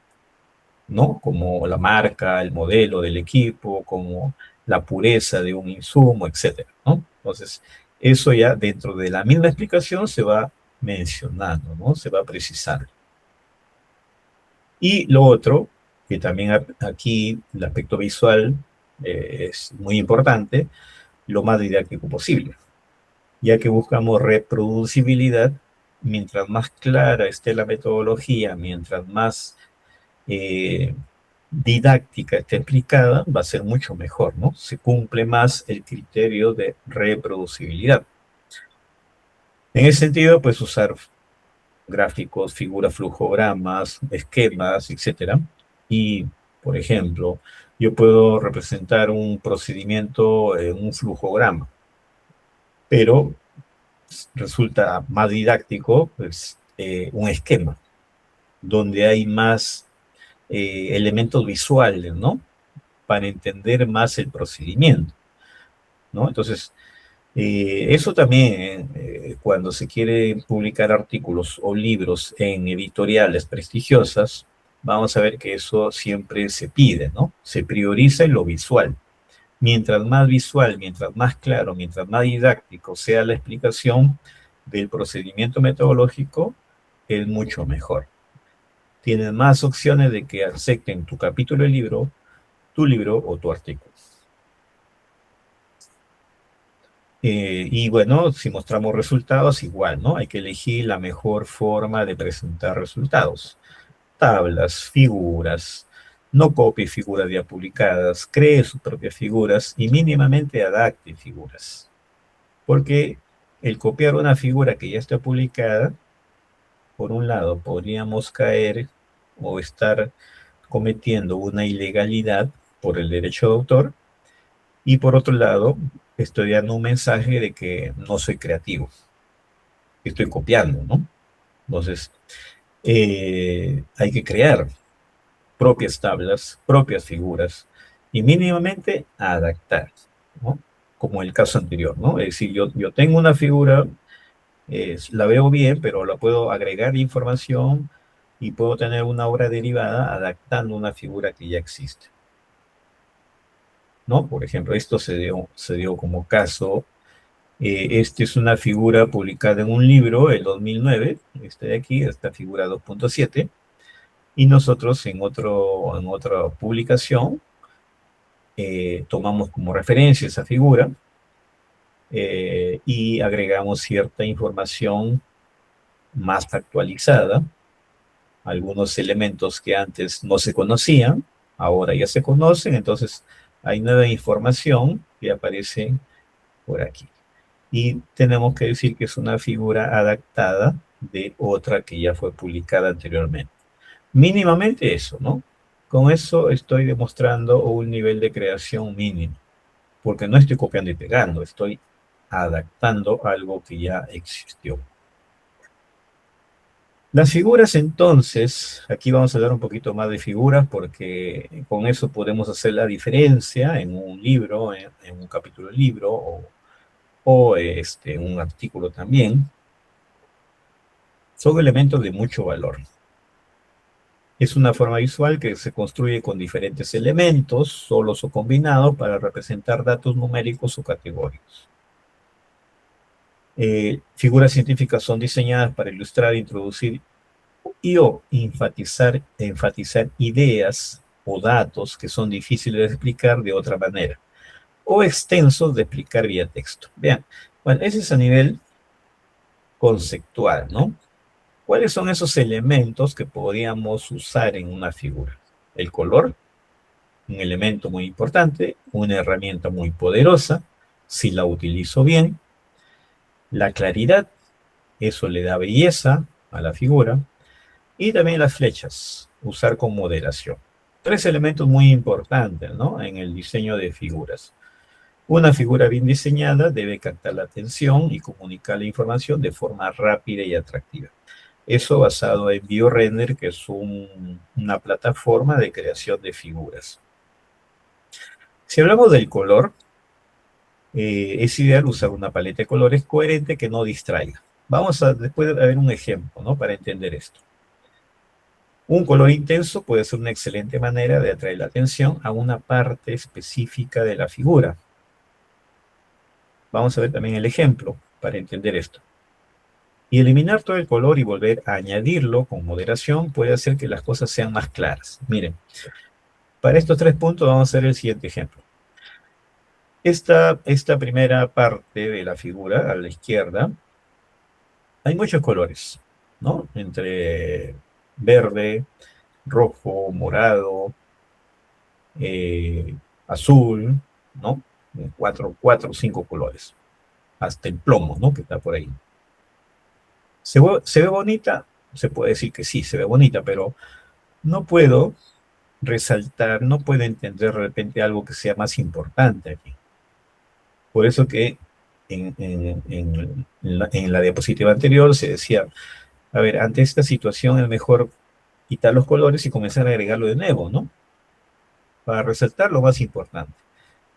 ¿no? Como la marca, el modelo del equipo, como la pureza de un insumo, etcétera, ¿no? Entonces, eso ya dentro de la misma explicación se va mencionando, ¿no? Se va precisando. Y lo otro, que también aquí el aspecto visual es muy importante, lo más didáctico posible, ya que buscamos reproducibilidad. Mientras más clara esté la metodología, mientras más didáctica esté explicada, va a ser mucho mejor, ¿no? Se cumple más el criterio de reproducibilidad. En ese sentido, pues usar gráficos, figuras, flujogramas, esquemas, etcétera. Y, por ejemplo, yo puedo representar un procedimiento en un flujograma, pero resulta más didáctico, pues, un esquema, donde hay más elementos visuales, ¿no? Para entender más el procedimiento, ¿no? Entonces, eso también, cuando se quiere publicar artículos o libros en editoriales prestigiosas, vamos a ver que eso siempre se pide, ¿no? Se prioriza en lo visual. Mientras más visual, mientras más claro, mientras más didáctico sea la explicación del procedimiento metodológico, es mucho mejor. Tienes más opciones de que acepten tu capítulo del libro, tu libro o tu artículo. Y bueno, si mostramos resultados, igual, ¿no? Hay que elegir la mejor forma de presentar resultados. Tablas, figuras, no copie figuras ya publicadas, cree sus propias figuras y mínimamente adapte figuras. Porque el copiar una figura que ya está publicada por un lado, podríamos caer o estar cometiendo una ilegalidad por el derecho de autor, y por otro lado, estoy dando un mensaje de que no soy creativo, que estoy copiando, ¿no? Entonces, hay que crear propias tablas, propias figuras, y mínimamente adaptar, ¿no? Como el caso anterior, ¿no? Es decir, yo tengo una figura, la veo bien, pero la puedo agregar información y puedo tener una obra derivada adaptando una figura que ya existe, ¿no? Por ejemplo, esto se dio como caso. Esta es una figura publicada en un libro, el 2009, este de aquí, esta figura 2.7, y nosotros en otra publicación tomamos como referencia esa figura y agregamos cierta información más actualizada, algunos elementos que antes no se conocían, ahora ya se conocen, entonces hay nueva información que aparece por aquí. Y tenemos que decir que es una figura adaptada de otra que ya fue publicada anteriormente. Mínimamente eso, ¿no? Con eso estoy demostrando un nivel de creación mínimo, porque no estoy copiando y pegando, estoy adaptando algo que ya existió. Las figuras, entonces, aquí vamos a hablar un poquito más de figuras, porque con eso podemos hacer la diferencia en un libro, en un capítulo del libro, o un artículo también. Son elementos de mucho valor. Es una forma visual que se construye con diferentes elementos, solos o combinados, para representar datos numéricos o categóricos. Figuras científicas son diseñadas para ilustrar, introducir o enfatizar ideas o datos que son difíciles de explicar de otra manera, o extensos de explicar vía texto. Vean, bueno, ese es a nivel conceptual, ¿no? ¿Cuáles son esos elementos que podríamos usar en una figura? El color, un elemento muy importante, una herramienta muy poderosa, si la utilizo bien. La claridad, eso le da belleza a la figura. Y también las flechas, usar con moderación. 3 elementos muy importantes, ¿no?, en el diseño de figuras. Una figura bien diseñada debe captar la atención y comunicar la información de forma rápida y atractiva. Eso basado en BioRender, que es una plataforma de creación de figuras. Si hablamos del color, es ideal usar una paleta de colores coherente que no distraiga. Vamos a después a ver un ejemplo, ¿no?, para entender esto. Un color intenso puede ser una excelente manera de atraer la atención a una parte específica de la figura. Vamos a ver también el ejemplo para entender esto. Y eliminar todo el color y volver a añadirlo con moderación puede hacer que las cosas sean más claras. Miren, para estos 3 puntos vamos a hacer el siguiente ejemplo. Esta primera parte de la figura, a la izquierda, hay muchos colores, ¿no? Entre verde, rojo, morado, azul, ¿no? 4 o 5 colores. Hasta el plomo, ¿no?, que está por ahí. ¿Se ve bonita? Se puede decir que sí, se ve bonita, pero no puedo resaltar, no puedo entender de repente algo que sea más importante aquí. Por eso que en la diapositiva anterior se decía, a ver, ante esta situación es mejor quitar los colores y comenzar a agregarlo de nuevo, ¿no?, para resaltar lo más importante.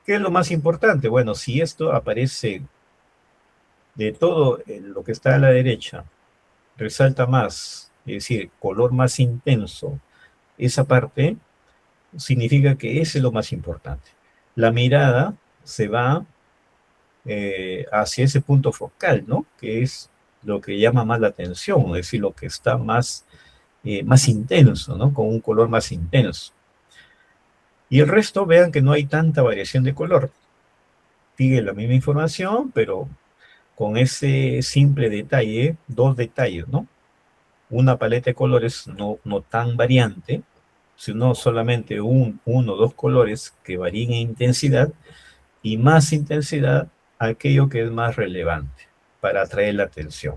¿Qué es lo más importante? Bueno, si esto aparece de todo lo que está a la derecha, resalta más, es decir, color más intenso, esa parte significa que ese es lo más importante. La mirada se va hacia ese punto focal, ¿no?, que es lo que llama más la atención, es decir, lo que está más intenso, ¿no?, con un color más intenso. Y el resto, vean que no hay tanta variación de color. Sigue la misma información, pero con ese simple detalle, 2 detalles, ¿no? Una paleta de colores no tan variante, sino solamente uno o 2 colores que varíen en intensidad, y más intensidad aquello que es más relevante para atraer la atención.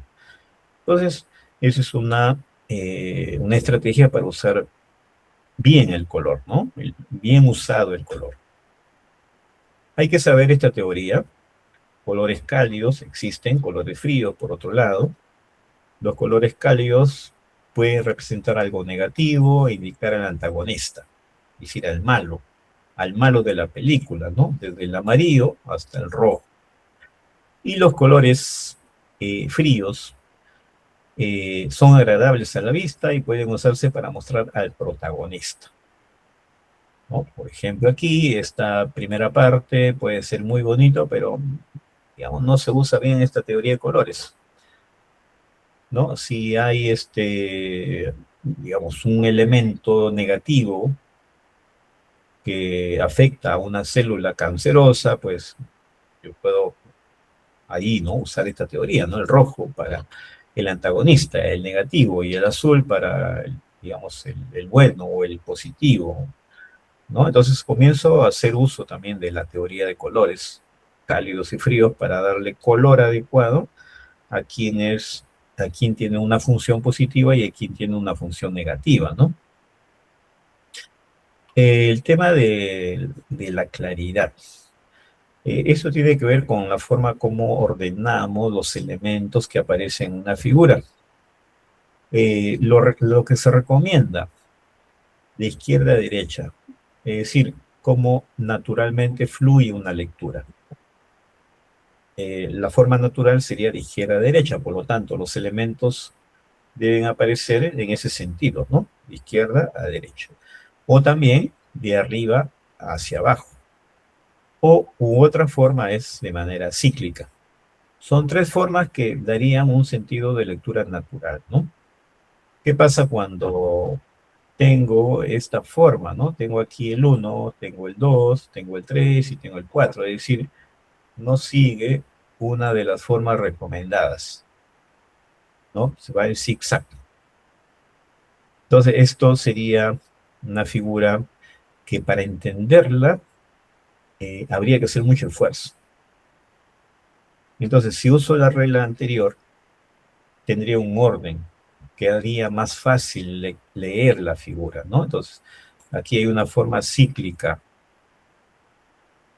Entonces, Esa es una estrategia para usar bien el color, ¿no? Bien usado el color. Hay que saber esta teoría. Colores cálidos existen, colores fríos, por otro lado. Los colores cálidos pueden representar algo negativo e indicar al antagonista, es decir, al malo de la película, ¿no? Desde el amarillo hasta el rojo. Y los colores fríos son agradables a la vista y pueden usarse para mostrar al protagonista, ¿no? Por ejemplo, aquí esta primera parte puede ser muy bonito, pero digamos, no se usa bien esta teoría de colores, ¿no? Si hay digamos, un elemento negativo que afecta a una célula cancerosa, pues yo puedo ahí, ¿no? Usar esta teoría, ¿no? El rojo para el antagonista, el negativo, y el azul para, digamos, el bueno o el positivo, ¿no? Entonces comienzo a hacer uso también de la teoría de colores cálidos y fríos para darle color adecuado a quien tiene una función positiva y a quien tiene una función negativa, ¿no? El tema de la claridad. Eso tiene que ver con la forma como ordenamos los elementos que aparecen en una figura. Lo que se recomienda de izquierda a derecha, es decir, cómo naturalmente fluye una lectura. La forma natural sería de izquierda a derecha, por lo tanto, los elementos deben aparecer en ese sentido, ¿no? De izquierda a derecha. O también de arriba hacia abajo. U otra forma es de manera cíclica. Son tres formas que darían un sentido de lectura natural, ¿no? ¿Qué pasa cuando tengo esta forma, ¿no? Tengo aquí el 1, tengo el 2, tengo el 3 y tengo el 4, es decir, no sigue una de las formas recomendadas, ¿no? Se va en zigzag. Entonces, esto sería una figura que para entenderla habría que hacer mucho esfuerzo. Entonces, si uso la regla anterior, tendría un orden que haría más fácil leer la figura, ¿no? Entonces, aquí hay una forma cíclica,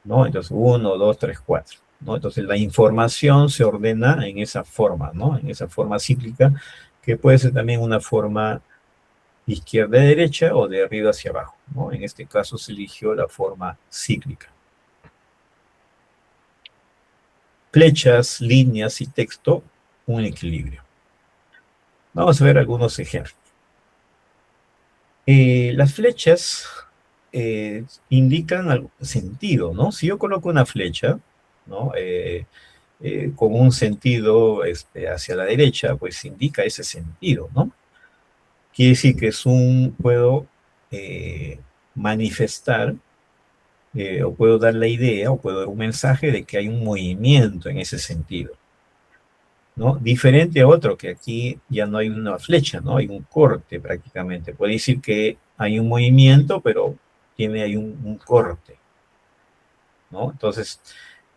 ¿no? Entonces, 1, 2, 3, 4, ¿no? Entonces, la información se ordena en esa forma, ¿no? En esa forma cíclica, que puede ser también una forma izquierda a derecha o de arriba hacia abajo, ¿no? En este caso se eligió la forma cíclica. Flechas, líneas y texto, un equilibrio. Vamos a ver algunos ejemplos. Las flechas indican algún sentido, ¿no? Si yo coloco una flecha, ¿no? Con un sentido hacia la derecha, pues indica ese sentido, ¿no? Quiere decir que puedo manifestar o puedo dar la idea o puedo dar un mensaje de que hay un movimiento en ese sentido, ¿no? Diferente a otro, que aquí ya no hay una flecha, ¿no? Hay un corte prácticamente. Puede decir que hay un movimiento, pero tiene ahí un corte, ¿no? Entonces,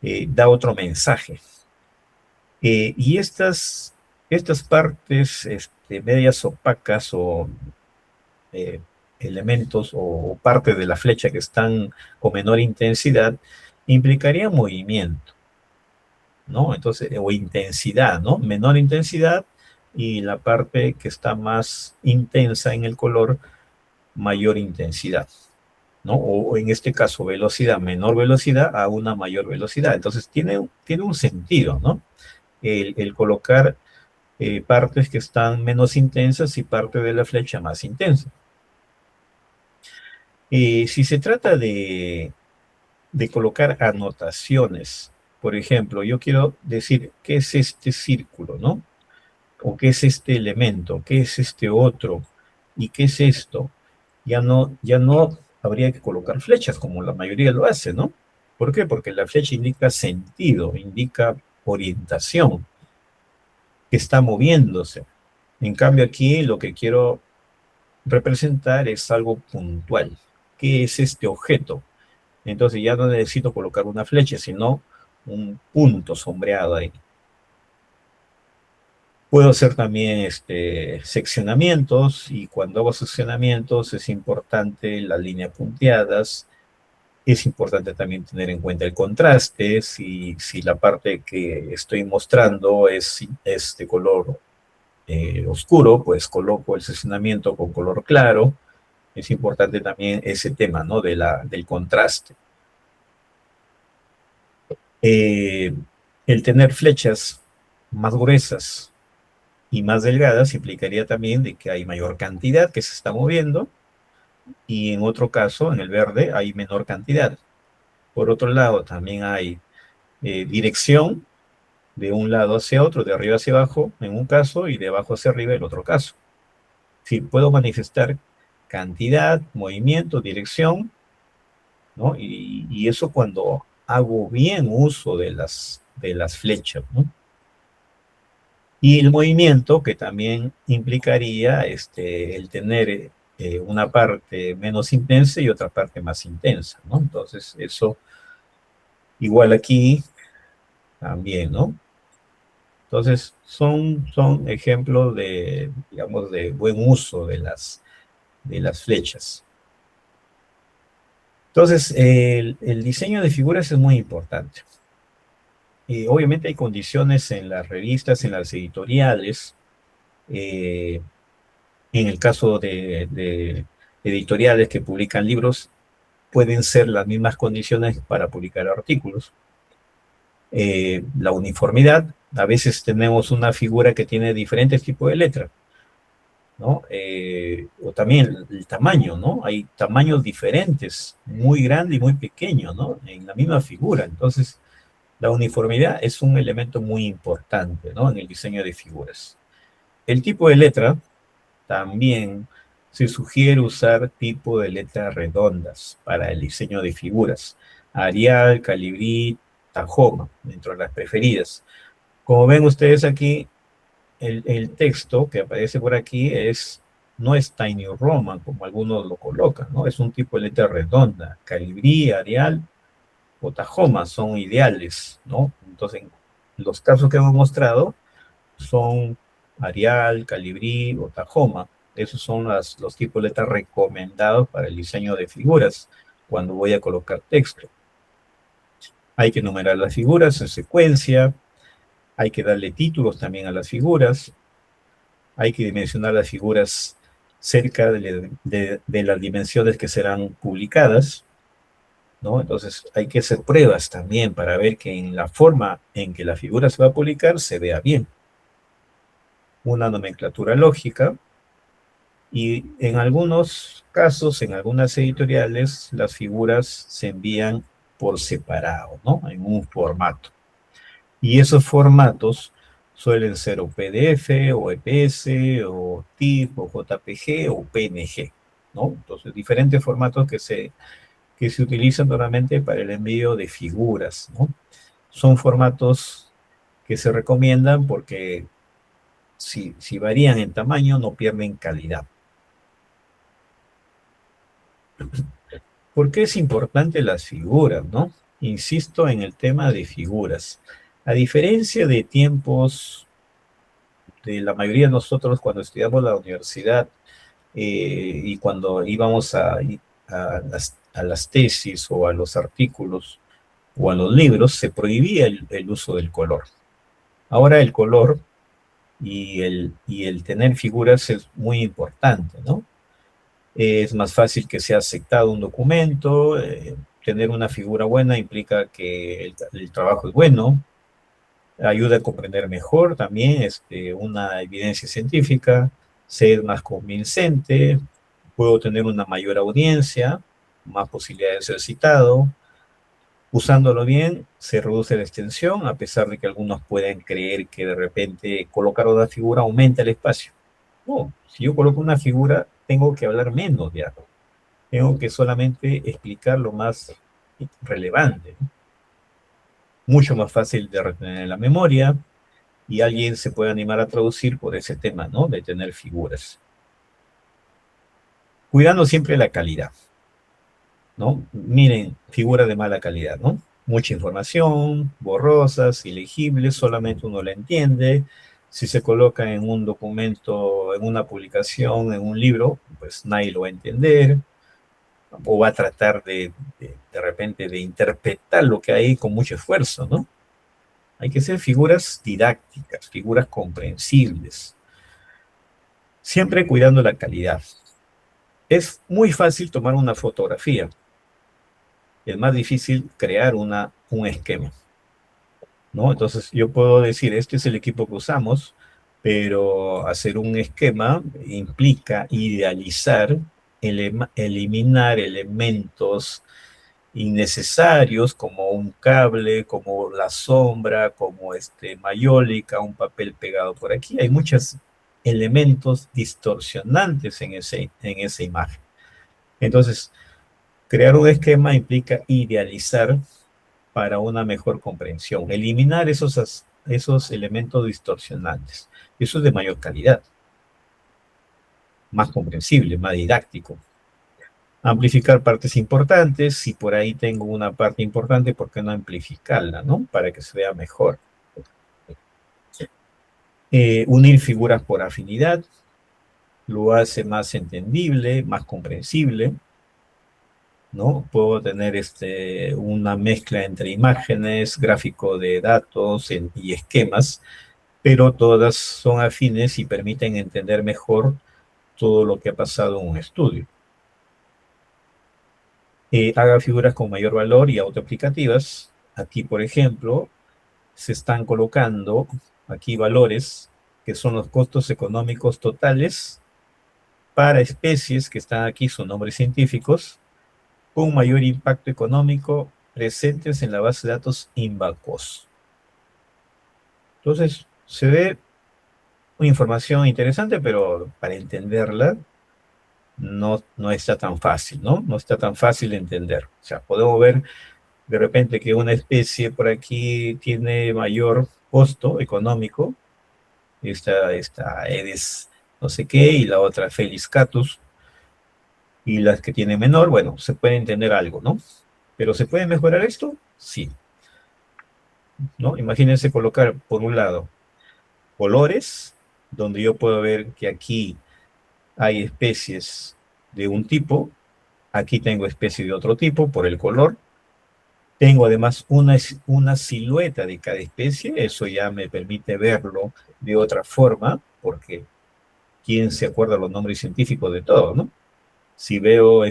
da otro mensaje. Y estas partes medias opacas o elementos o parte de la flecha que están con menor intensidad, implicaría movimiento, ¿no? Entonces, o intensidad, ¿no? Menor intensidad y la parte que está más intensa en el color, mayor intensidad, ¿no? O en este caso, velocidad, menor velocidad a una mayor velocidad. Entonces, tiene un sentido, ¿no? El colocar partes que están menos intensas y parte de la flecha más intensa. Si se trata de colocar anotaciones, por ejemplo, yo quiero decir qué es este círculo, ¿no? O qué es este elemento, qué es este otro, y qué es esto. Ya no habría que colocar flechas como la mayoría lo hace, ¿no? ¿Por qué? Porque la flecha indica sentido, indica orientación, que está moviéndose. En cambio aquí lo que quiero representar es algo puntual. ¿Qué es este objeto? Entonces ya no necesito colocar una flecha, sino un punto sombreado ahí. Puedo hacer también seccionamientos, y cuando hago seccionamientos es importante las líneas punteadas. Es importante también tener en cuenta el contraste. Si la parte que estoy mostrando es de color oscuro, pues coloco el seccionamiento con color claro. Es importante también ese tema, ¿no? Del contraste. El tener flechas más gruesas y más delgadas implicaría también de que hay mayor cantidad que se está moviendo, y en otro caso, en el verde, hay menor cantidad. Por otro lado, también hay dirección de un lado hacia otro, de arriba hacia abajo en un caso, y de abajo hacia arriba en el otro caso. Si puedo manifestar cantidad, movimiento, dirección, ¿no? Y eso cuando hago bien uso de las flechas, ¿no? Y el movimiento, que también implicaría el tener una parte menos intensa y otra parte más intensa, ¿no? Entonces, eso igual aquí también, ¿no? Entonces, son ejemplos de, digamos, de buen uso de las flechas. Entonces, el diseño de figuras es muy importante. Obviamente hay condiciones en las revistas, en las editoriales. En el caso de editoriales que publican libros, pueden ser las mismas condiciones para publicar artículos. La uniformidad, a veces tenemos una figura que tiene diferentes tipos de letra, ¿no? O también el tamaño, ¿no? Hay tamaños diferentes, muy grande y muy pequeño, ¿no? En la misma figura. Entonces, la uniformidad es un elemento muy importante, ¿no? En el diseño de figuras. El tipo de letra, también se sugiere usar tipo de letras redondas para el diseño de figuras. Arial, Calibrí, Tahoma, dentro de las preferidas. Como ven ustedes aquí, el texto que aparece por aquí no es Tiny Roman, como algunos lo colocan, ¿no? Es un tipo de letra redonda. Calibrí, Arial o Tahoma son ideales, ¿no? Entonces, los casos que hemos mostrado son Arial, Calibrí o Tahoma. Esos son los tipos de letras recomendados para el diseño de figuras cuando voy a colocar texto. Hay que numerar las figuras en secuencia, hay que darle títulos también a las figuras, hay que dimensionar las figuras cerca de las dimensiones que serán publicadas, ¿no? Entonces hay que hacer pruebas también para ver que en la forma en que la figura se va a publicar se vea bien. Una nomenclatura lógica, y en algunos casos, en algunas editoriales, las figuras se envían por separado, ¿no? En un formato. Y esos formatos suelen ser o PDF, o EPS, o TIFF, o JPG, o PNG, ¿no? Entonces, diferentes formatos que se utilizan normalmente para el envío de figuras, ¿no? Son formatos que se recomiendan porque si varían en tamaño, no pierden calidad. ¿Por qué es importante las figuras, no? Insisto en el tema de figuras. A diferencia de tiempos de la mayoría de nosotros cuando estudiamos la universidad y cuando íbamos a las tesis o a los artículos o a los libros, se prohibía el uso del color. Ahora el color y el tener figuras es muy importante, ¿no? Es más fácil que sea aceptado un documento. Tener una figura buena implica que el trabajo es bueno, ayuda a comprender mejor también una evidencia científica, ser más convincente, puedo tener una mayor audiencia, más posibilidad de ser citado. Usándolo bien, se reduce la extensión, a pesar de que algunos pueden creer que de repente colocar una figura aumenta el espacio. No, si yo coloco una figura, tengo que hablar menos ya. Tengo que solamente explicar lo más relevante. Mucho más fácil de retener en la memoria, y alguien se puede animar a traducir por ese tema, ¿no? De tener figuras. Cuidando siempre la calidad, ¿no? Miren, figura de mala calidad, ¿no? Mucha información, borrosas, ilegibles, solamente uno la entiende. Si se coloca en un documento, en una publicación, en un libro, pues nadie lo va a entender, o va a tratar de repente de interpretar lo que hay con mucho esfuerzo, ¿no? Hay que ser figuras didácticas, figuras comprensibles, siempre cuidando la calidad. Es muy fácil tomar una fotografía, es más difícil crear un esquema, ¿no? Entonces yo puedo decir, este es el equipo que usamos, pero hacer un esquema implica idealizar, eliminar elementos innecesarios como un cable, como la sombra, como mayólica, un papel pegado por aquí. Hay muchos elementos distorsionantes en esa imagen. Entonces, crear un esquema implica idealizar para una mejor comprensión, eliminar esos elementos distorsionantes. Eso es de mayor calidad, más comprensible, más didáctico. Amplificar partes importantes, si por ahí tengo una parte importante, ¿por qué no amplificarla, no? Para que se vea mejor. Unir figuras por afinidad, lo hace más entendible, más comprensible, ¿no? Puedo tener una mezcla entre imágenes, gráfico de datos y esquemas, pero todas son afines y permiten entender mejor todo lo que ha pasado en un estudio. Haga figuras con mayor valor y autoaplicativas. Aquí, por ejemplo, se están colocando aquí valores que son los costos económicos totales para especies que están aquí, son nombres científicos, con mayor impacto económico presentes en la base de datos INVACOS. Entonces, se ve una información interesante, pero para entenderla no está tan fácil, ¿no? No está tan fácil de entender. O sea, podemos ver de repente que una especie por aquí tiene mayor costo económico, esta Aedes no sé qué, y la otra Felis catus, y las que tienen menor, bueno, se puede entender algo, ¿no? ¿Pero se puede mejorar esto? Sí. ¿No? Imagínense colocar, por un lado, colores, donde yo puedo ver que aquí hay especies de un tipo, aquí tengo especies de otro tipo por el color, tengo además una silueta de cada especie, eso ya me permite verlo de otra forma, porque ¿quién se acuerda los nombres científicos de todo, no? Si veo,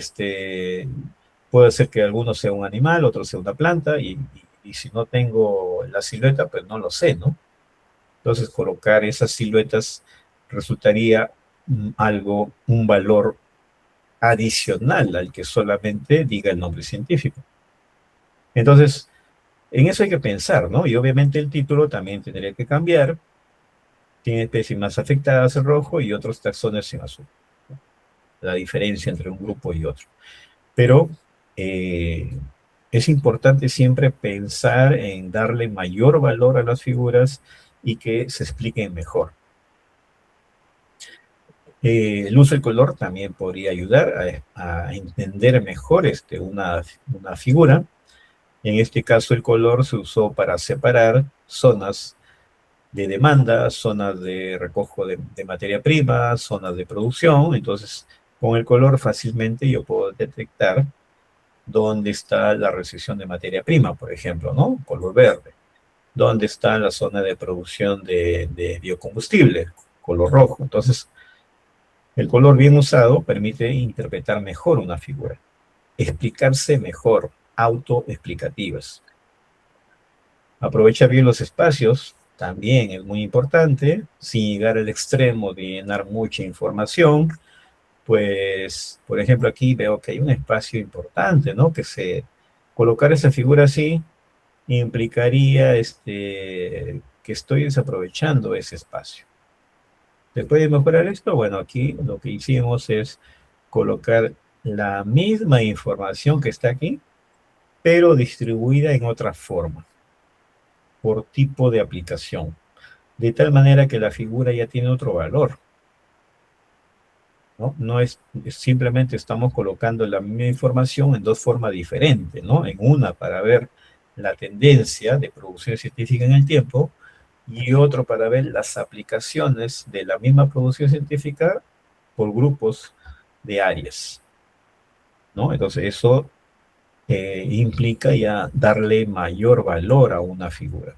puede ser que alguno sea un animal, otro sea una planta, y si no tengo la silueta, pues no lo sé, ¿no? Entonces colocar esas siluetas resultaría un valor adicional al que solamente diga el nombre científico. Entonces, en eso hay que pensar, ¿no? Y obviamente el título también tendría que cambiar. Tiene especies más afectadas en rojo y otros taxones en azul. La diferencia entre un grupo y otro. Pero es importante siempre pensar en darle mayor valor a las figuras y que se expliquen mejor. El uso del color también podría ayudar a entender mejor una figura. En este caso el color se usó para separar zonas de demanda, zonas de recojo de materia prima, zonas de producción. Entonces, con el color fácilmente yo puedo detectar dónde está la recepción de materia prima, por ejemplo, ¿no? Color verde. Dónde está la zona de producción de biocombustible, color rojo. Entonces, el color bien usado permite interpretar mejor una figura, explicarse mejor, autoexplicativas. Aprovechar bien los espacios también es muy importante, sin llegar al extremo de llenar mucha información. Pues, por ejemplo, aquí veo que hay un espacio importante, ¿no? Colocar esa figura así implicaría que estoy desaprovechando ese espacio. ¿Se puede mejorar esto? Bueno, aquí lo que hicimos es colocar la misma información que está aquí, pero distribuida en otra forma, por tipo de aplicación, de tal manera que la figura ya tiene otro valor. No es simplemente estamos colocando la misma información en dos formas diferentes, ¿no? En una para ver la tendencia de producción científica en el tiempo y otro para ver las aplicaciones de la misma producción científica por grupos de áreas, ¿no? Entonces eso implica ya darle mayor valor a una figura.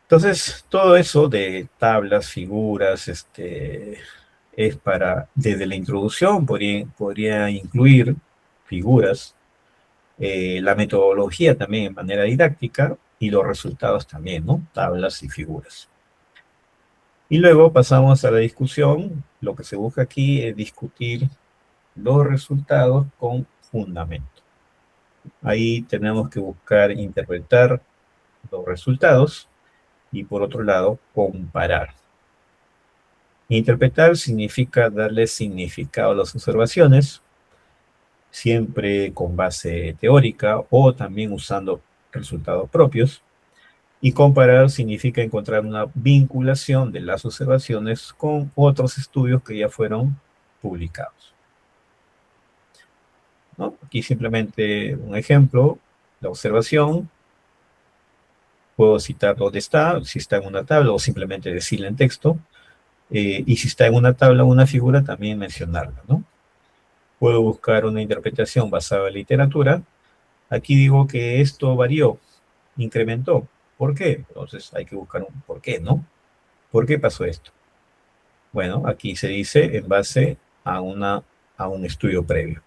Entonces, todo eso de tablas, figuras, es para, desde la introducción podría incluir figuras, la metodología también en manera didáctica y los resultados también, ¿no? Tablas y figuras. Y luego pasamos a la discusión. Lo que se busca aquí es discutir los resultados con fundamento. Ahí tenemos que buscar interpretar los resultados y por otro lado comparar. Interpretar significa darle significado a las observaciones, siempre con base teórica o también usando resultados propios. Y comparar significa encontrar una vinculación de las observaciones con otros estudios que ya fueron publicados, ¿no? Aquí simplemente un ejemplo, la observación. Puedo citar dónde está, si está en una tabla o simplemente decirla en texto. Y si está en una tabla o una figura, también mencionarla, ¿no? Puedo buscar una interpretación basada en literatura. Aquí digo que esto varió, incrementó. ¿Por qué? Entonces hay que buscar un por qué, ¿no? ¿Por qué pasó esto? Bueno, aquí se dice en base a un estudio previo.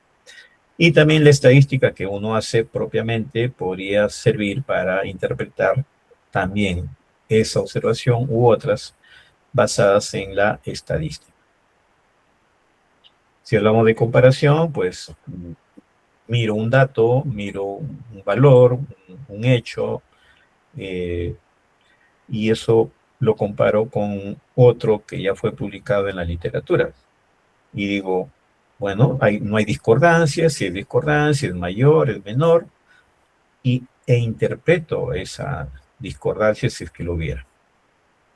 Y también la estadística que uno hace propiamente podría servir para interpretar también esa observación u otras basadas en la estadística. Si hablamos de comparación, pues miro un dato, miro un valor, un hecho, y eso lo comparo con otro que ya fue publicado en la literatura. Y digo, bueno, no hay discordancia, si hay discordancia, es mayor, es menor, e interpreto esa discordancia si es que lo hubiera,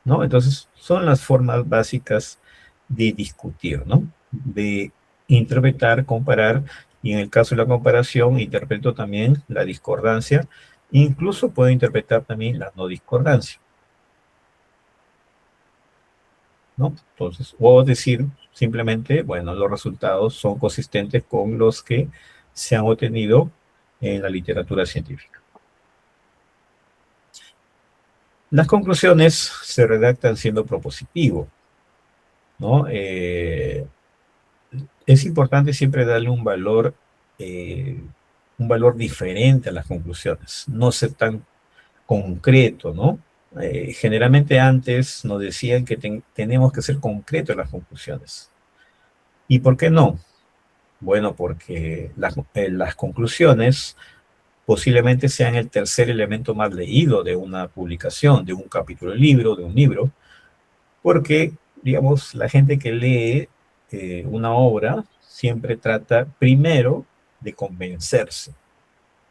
¿no? Entonces, son las formas básicas de discutir, ¿no? De interpretar, comparar, y en el caso de la comparación, interpreto también la discordancia, incluso puedo interpretar también la no discordancia, ¿no? Entonces, o decir simplemente, bueno, los resultados son consistentes con los que se han obtenido en la literatura científica. Las conclusiones se redactan siendo propositivo, ¿no? Es importante siempre darle un valor diferente a las conclusiones, no ser tan concreto, ¿no? Generalmente antes nos decían que tenemos que ser concretos en las conclusiones. ¿Y por qué no? Bueno, porque las conclusiones posiblemente sean el tercer elemento más leído de una publicación, de un capítulo de libro, de un libro, porque, digamos, la gente que lee una obra siempre trata primero de convencerse,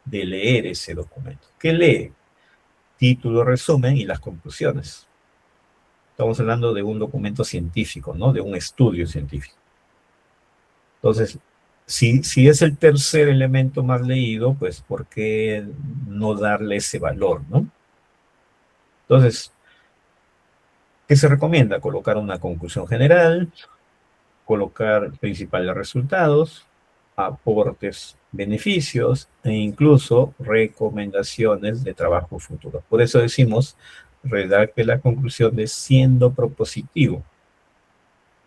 de leer ese documento. ¿Qué lee? Título, resumen y las conclusiones. Estamos hablando de un documento científico, ¿no? De un estudio científico. Entonces, si es el tercer elemento más leído, pues ¿por qué no darle ese valor, ¿no? Entonces, ¿qué se recomienda? Colocar una conclusión general, colocar principales resultados, aportes, beneficios e incluso recomendaciones de trabajo futuro. Por eso decimos, redacte la conclusión de siendo propositivo.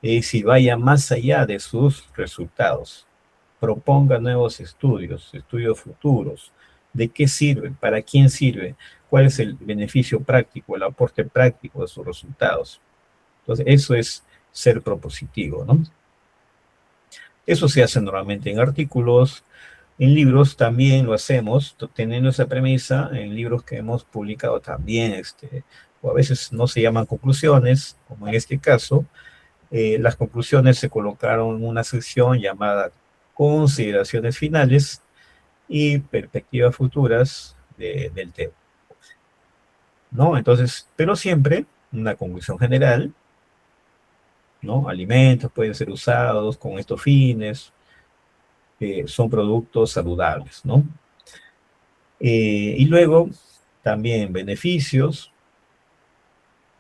Si vaya más allá de sus resultados, proponga nuevos estudios futuros, de qué sirve, para quién sirve, cuál es el beneficio práctico, el aporte práctico de sus resultados. Entonces, eso es ser propositivo, ¿no? Eso se hace normalmente en artículos, en libros también lo hacemos, teniendo esa premisa, en libros que hemos publicado también, o a veces no se llaman conclusiones, como en este caso. Las conclusiones se colocaron en una sección llamada consideraciones finales y perspectivas futuras del tema, ¿no? Entonces, pero siempre una conclusión general, ¿no? Alimentos pueden ser usados con estos fines, son productos saludables, ¿no? Y luego también beneficios,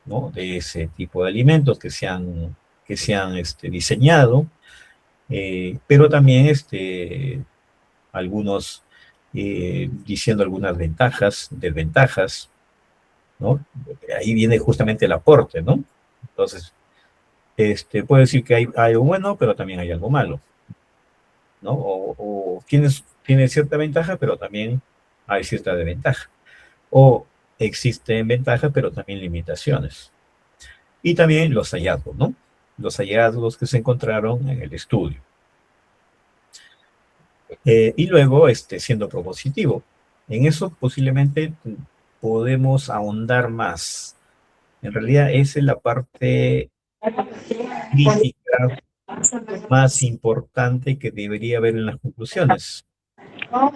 ¿no?, de ese tipo de alimentos que se han diseñado, pero también algunos diciendo algunas ventajas, desventajas, ¿no? Ahí viene justamente el aporte, ¿no? Entonces, puedo decir que hay algo bueno, pero también hay algo malo, ¿no? O tiene cierta ventaja, pero también hay cierta desventaja. O existen ventajas, pero también limitaciones. Y también los hallazgos, ¿no? Los hallazgos que se encontraron en el estudio. Y luego, siendo propositivo. En eso posiblemente podemos ahondar más. En realidad, esa es la parte crítica más importante que debería haber en las conclusiones, ¿no?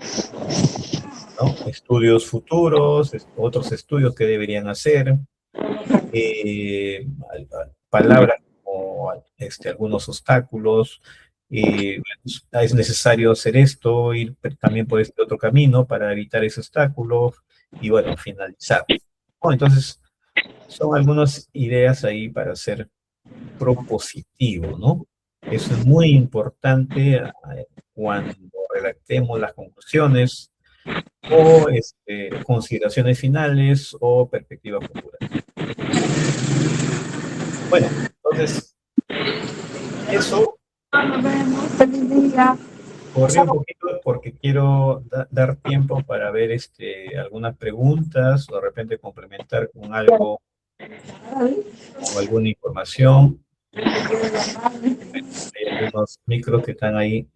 Estudios futuros, otros estudios que deberían hacer, palabras como algunos obstáculos, es necesario hacer esto, ir también por este otro camino para evitar ese obstáculo, y bueno, finalizar. ¿No? Entonces, son algunas ideas ahí para ser propositivo, ¿no? Eso es muy importante cuando redactemos las conclusiones, o consideraciones finales, o perspectivas futuras. Bueno, entonces, eso corrí un poquito porque quiero dar tiempo para ver algunas preguntas, o de repente complementar con algo, o alguna información. Hay algunos micros que están ahí.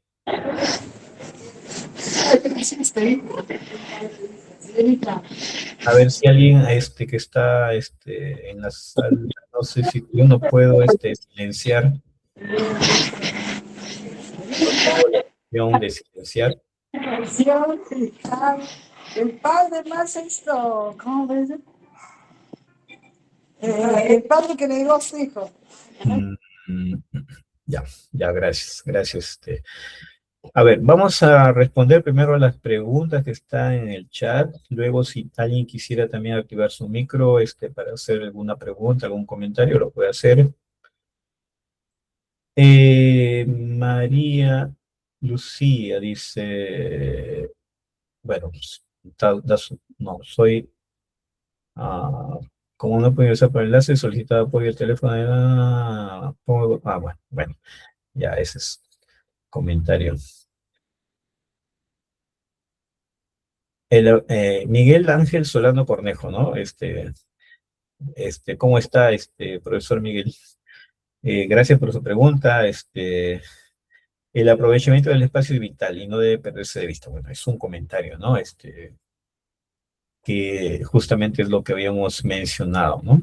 A ver si alguien que está en la sala, no sé si yo no puedo silenciar. Tengo la opción de silenciar. El padre más ¿cómo ves? El padre que le dio a su hijo. Ya, gracias. A ver, vamos a responder primero a las preguntas que están en el chat. Luego, si alguien quisiera también activar su micro para hacer alguna pregunta, algún comentario, lo puede hacer. María Lucía dice, bueno, no, soy, como no puedo usar por enlace, solicitado apoyo al teléfono, bueno, ya ese es comentario. Miguel Ángel Solano Cornejo, ¿no? ¿Cómo está, profesor Miguel? Gracias por su pregunta. El aprovechamiento del espacio es vital y no debe perderse de vista. Bueno, es un comentario, ¿no? Que justamente es lo que habíamos mencionado, ¿no?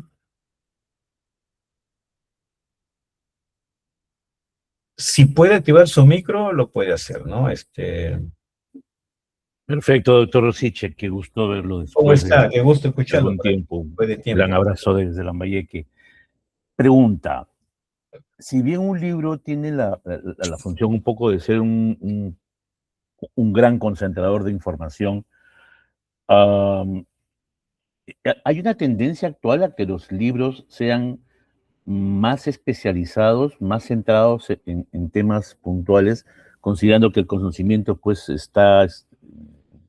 Si puede activar su micro, lo puede hacer, ¿no? Perfecto, doctor Rosiche, qué gusto verlo después. ¿Cómo está? Qué gusto escucharlo. Un tiempo. Un gran abrazo desde Lambayeque. Pregunta, si bien un libro tiene la función un poco de ser un gran concentrador de información, hay una tendencia actual a que los libros sean más especializados, más centrados en temas puntuales, considerando que el conocimiento pues está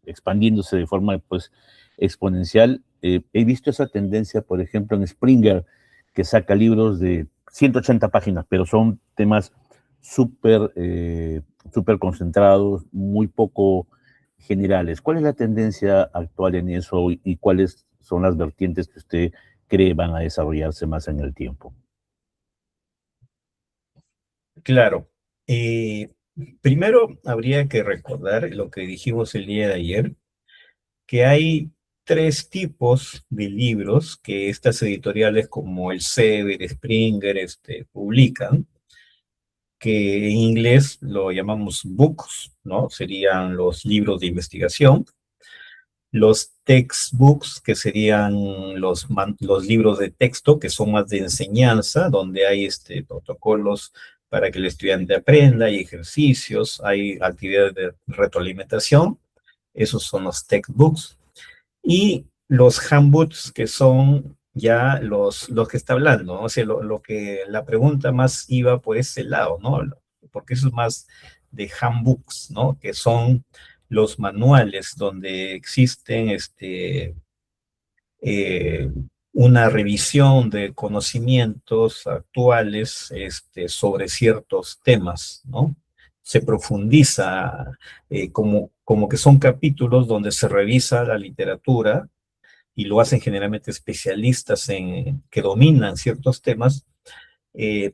expandiéndose de forma pues exponencial. He visto esa tendencia, por ejemplo, en Springer, que saca libros de 180 páginas, pero son temas súper concentrados, muy poco generales. ¿Cuál es la tendencia actual en eso y cuáles son las vertientes que usted cree van a desarrollarse más en el tiempo? Claro. Primero habría que recordar lo que dijimos el día de ayer, que hay 3 tipos de libros que estas editoriales como el Seber, Springer, publican, que en inglés lo llamamos books, ¿no? Serían los libros de investigación. Los textbooks, que serían los libros de texto, que son más de enseñanza, donde hay protocolos para que el estudiante aprenda, hay ejercicios, hay actividades de retroalimentación. Esos son los textbooks. Y los handbooks que son ya los que está hablando, ¿no? O sea, lo que la pregunta más iba por ese lado, ¿no? Porque eso es más de handbooks, ¿no? Que son los manuales donde existen una revisión de conocimientos actuales sobre ciertos temas, ¿no? Se profundiza como que son capítulos donde se revisa la literatura y lo hacen generalmente especialistas que dominan ciertos temas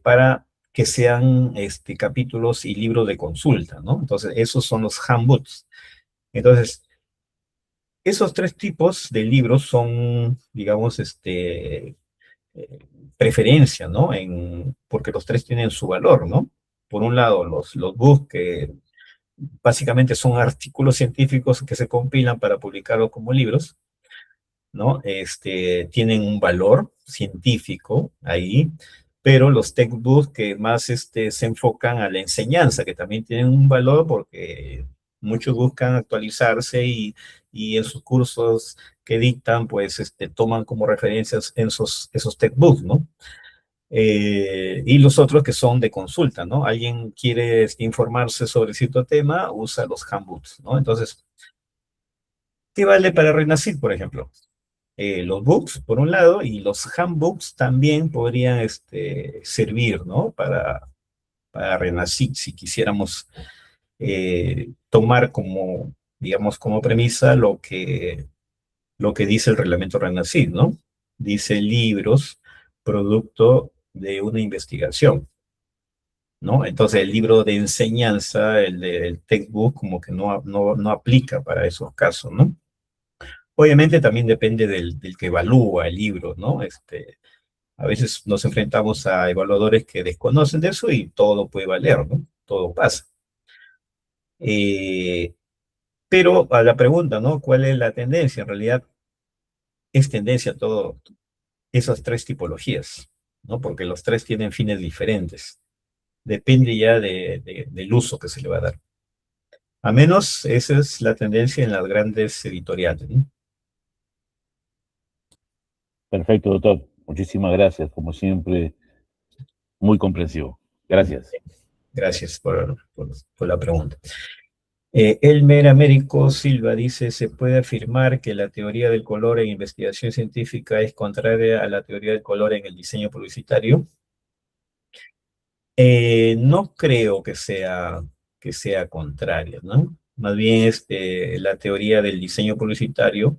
para que sean capítulos y libros de consulta, ¿no? Entonces, esos son los handbooks. Entonces, esos tres tipos de libros son, digamos, preferencia, ¿no? Porque los tres tienen su valor, ¿no? Por un lado, los books que básicamente son artículos científicos que se compilan para publicarlos como libros, ¿no? Tienen un valor científico ahí, pero los textbooks que más se enfocan a la enseñanza, que también tienen un valor porque muchos buscan actualizarse y en sus cursos que dictan, pues toman como referencias esos textbooks, ¿no? Y los otros que son de consulta, ¿no? Alguien quiere informarse sobre cierto tema, usa los handbooks, ¿no? Entonces, ¿qué vale para Renacid, por ejemplo? Los books, por un lado, y los handbooks también podrían servir, ¿no? Para Renacid, si quisiéramos tomar como, digamos, como premisa lo que dice el reglamento Renacid, ¿no? Dice libros, producto de una investigación, ¿no? Entonces el libro de enseñanza, el textbook, como que no aplica para esos casos, ¿no? Obviamente también depende del que evalúa el libro, ¿no? A veces nos enfrentamos a evaluadores que desconocen de eso y todo puede valer, ¿no? Todo pasa. Pero a la pregunta, ¿no? ¿Cuál es la tendencia? En realidad es tendencia a todo esas tres tipologías, ¿no? Porque los tres tienen fines diferentes. Depende ya del uso que se le va a dar. A menos esa es la tendencia en las grandes editoriales, ¿no? Perfecto, doctor. Muchísimas gracias. Como siempre, muy comprensivo. Gracias. Gracias por la pregunta. Elmer Américo Silva dice, ¿se puede afirmar que la teoría del color en investigación científica es contraria a la teoría del color en el diseño publicitario? No creo que sea contraria, ¿no? Más bien la teoría del diseño publicitario,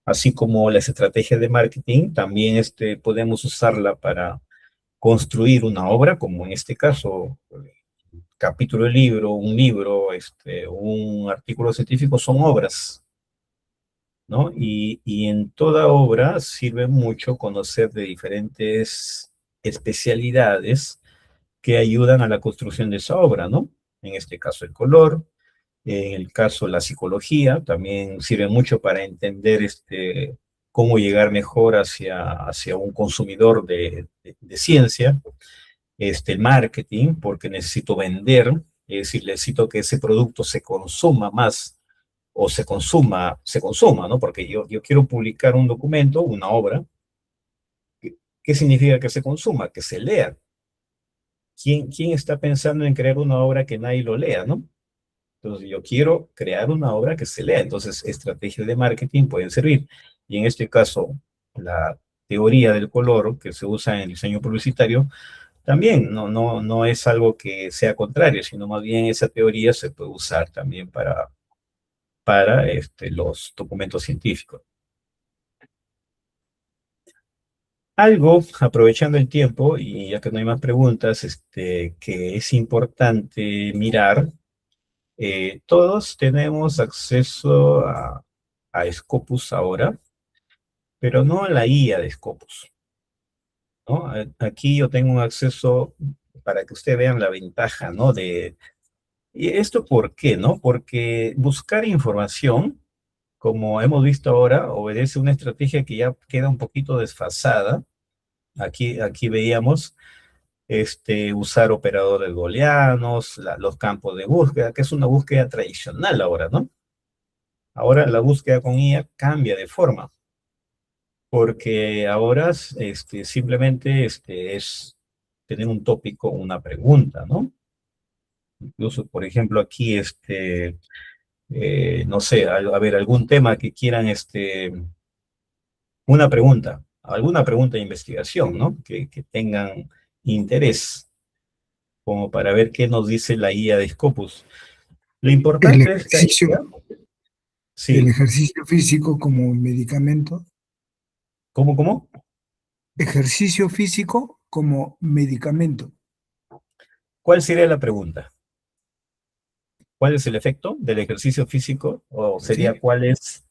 así como las estrategias de marketing, también podemos usarla para construir una obra, como en este caso, capítulo de libro, un libro, un artículo científico, son obras, ¿no? Y en toda obra sirve mucho conocer de diferentes especialidades que ayudan a la construcción de esa obra, ¿no? En este caso el color, en el caso la psicología, también sirve mucho para entender cómo llegar mejor hacia un consumidor de ciencia, el marketing, porque necesito vender, es decir, necesito que ese producto se consuma más, o se consuma, ¿no? Porque yo quiero publicar un documento, una obra. ¿Qué significa que se consuma? Que se lea. ¿Quién está pensando en crear una obra que nadie lo lea, no? Entonces, yo quiero crear una obra que se lea. Entonces, estrategias de marketing pueden servir. Y en este caso, la teoría del color que se usa en el diseño publicitario también no es algo que sea contrario, sino más bien esa teoría se puede usar también para los documentos científicos. Algo, aprovechando el tiempo, y ya que no hay más preguntas, que es importante mirar, todos tenemos acceso a Scopus ahora, pero no a la guía de Scopus, ¿no? Aquí yo tengo un acceso para que ustedes vean la ventaja, ¿no? ¿Y esto por qué, no? Porque buscar información, como hemos visto ahora, obedece a una estrategia que ya queda un poquito desfasada. Aquí veíamos usar operadores booleanos, los campos de búsqueda, que es una búsqueda tradicional ahora, ¿no? Ahora la búsqueda con IA cambia de forma. porque ahora simplemente es tener un tópico, una pregunta, ¿no? Incluso, por ejemplo, aquí, no sé, a ver, algún tema que quieran, una pregunta, alguna pregunta de investigación, ¿no? Que tengan interés, como para ver qué nos dice la guía de Scopus. Lo El importante de esta ejercicio, guía, el sí, ejercicio físico como medicamento. ¿cómo? Ejercicio físico como medicamento. ¿Cuál sería la pregunta? ¿Cuál es el efecto del ejercicio físico? O sería, ¿Sí? ¿cuál es,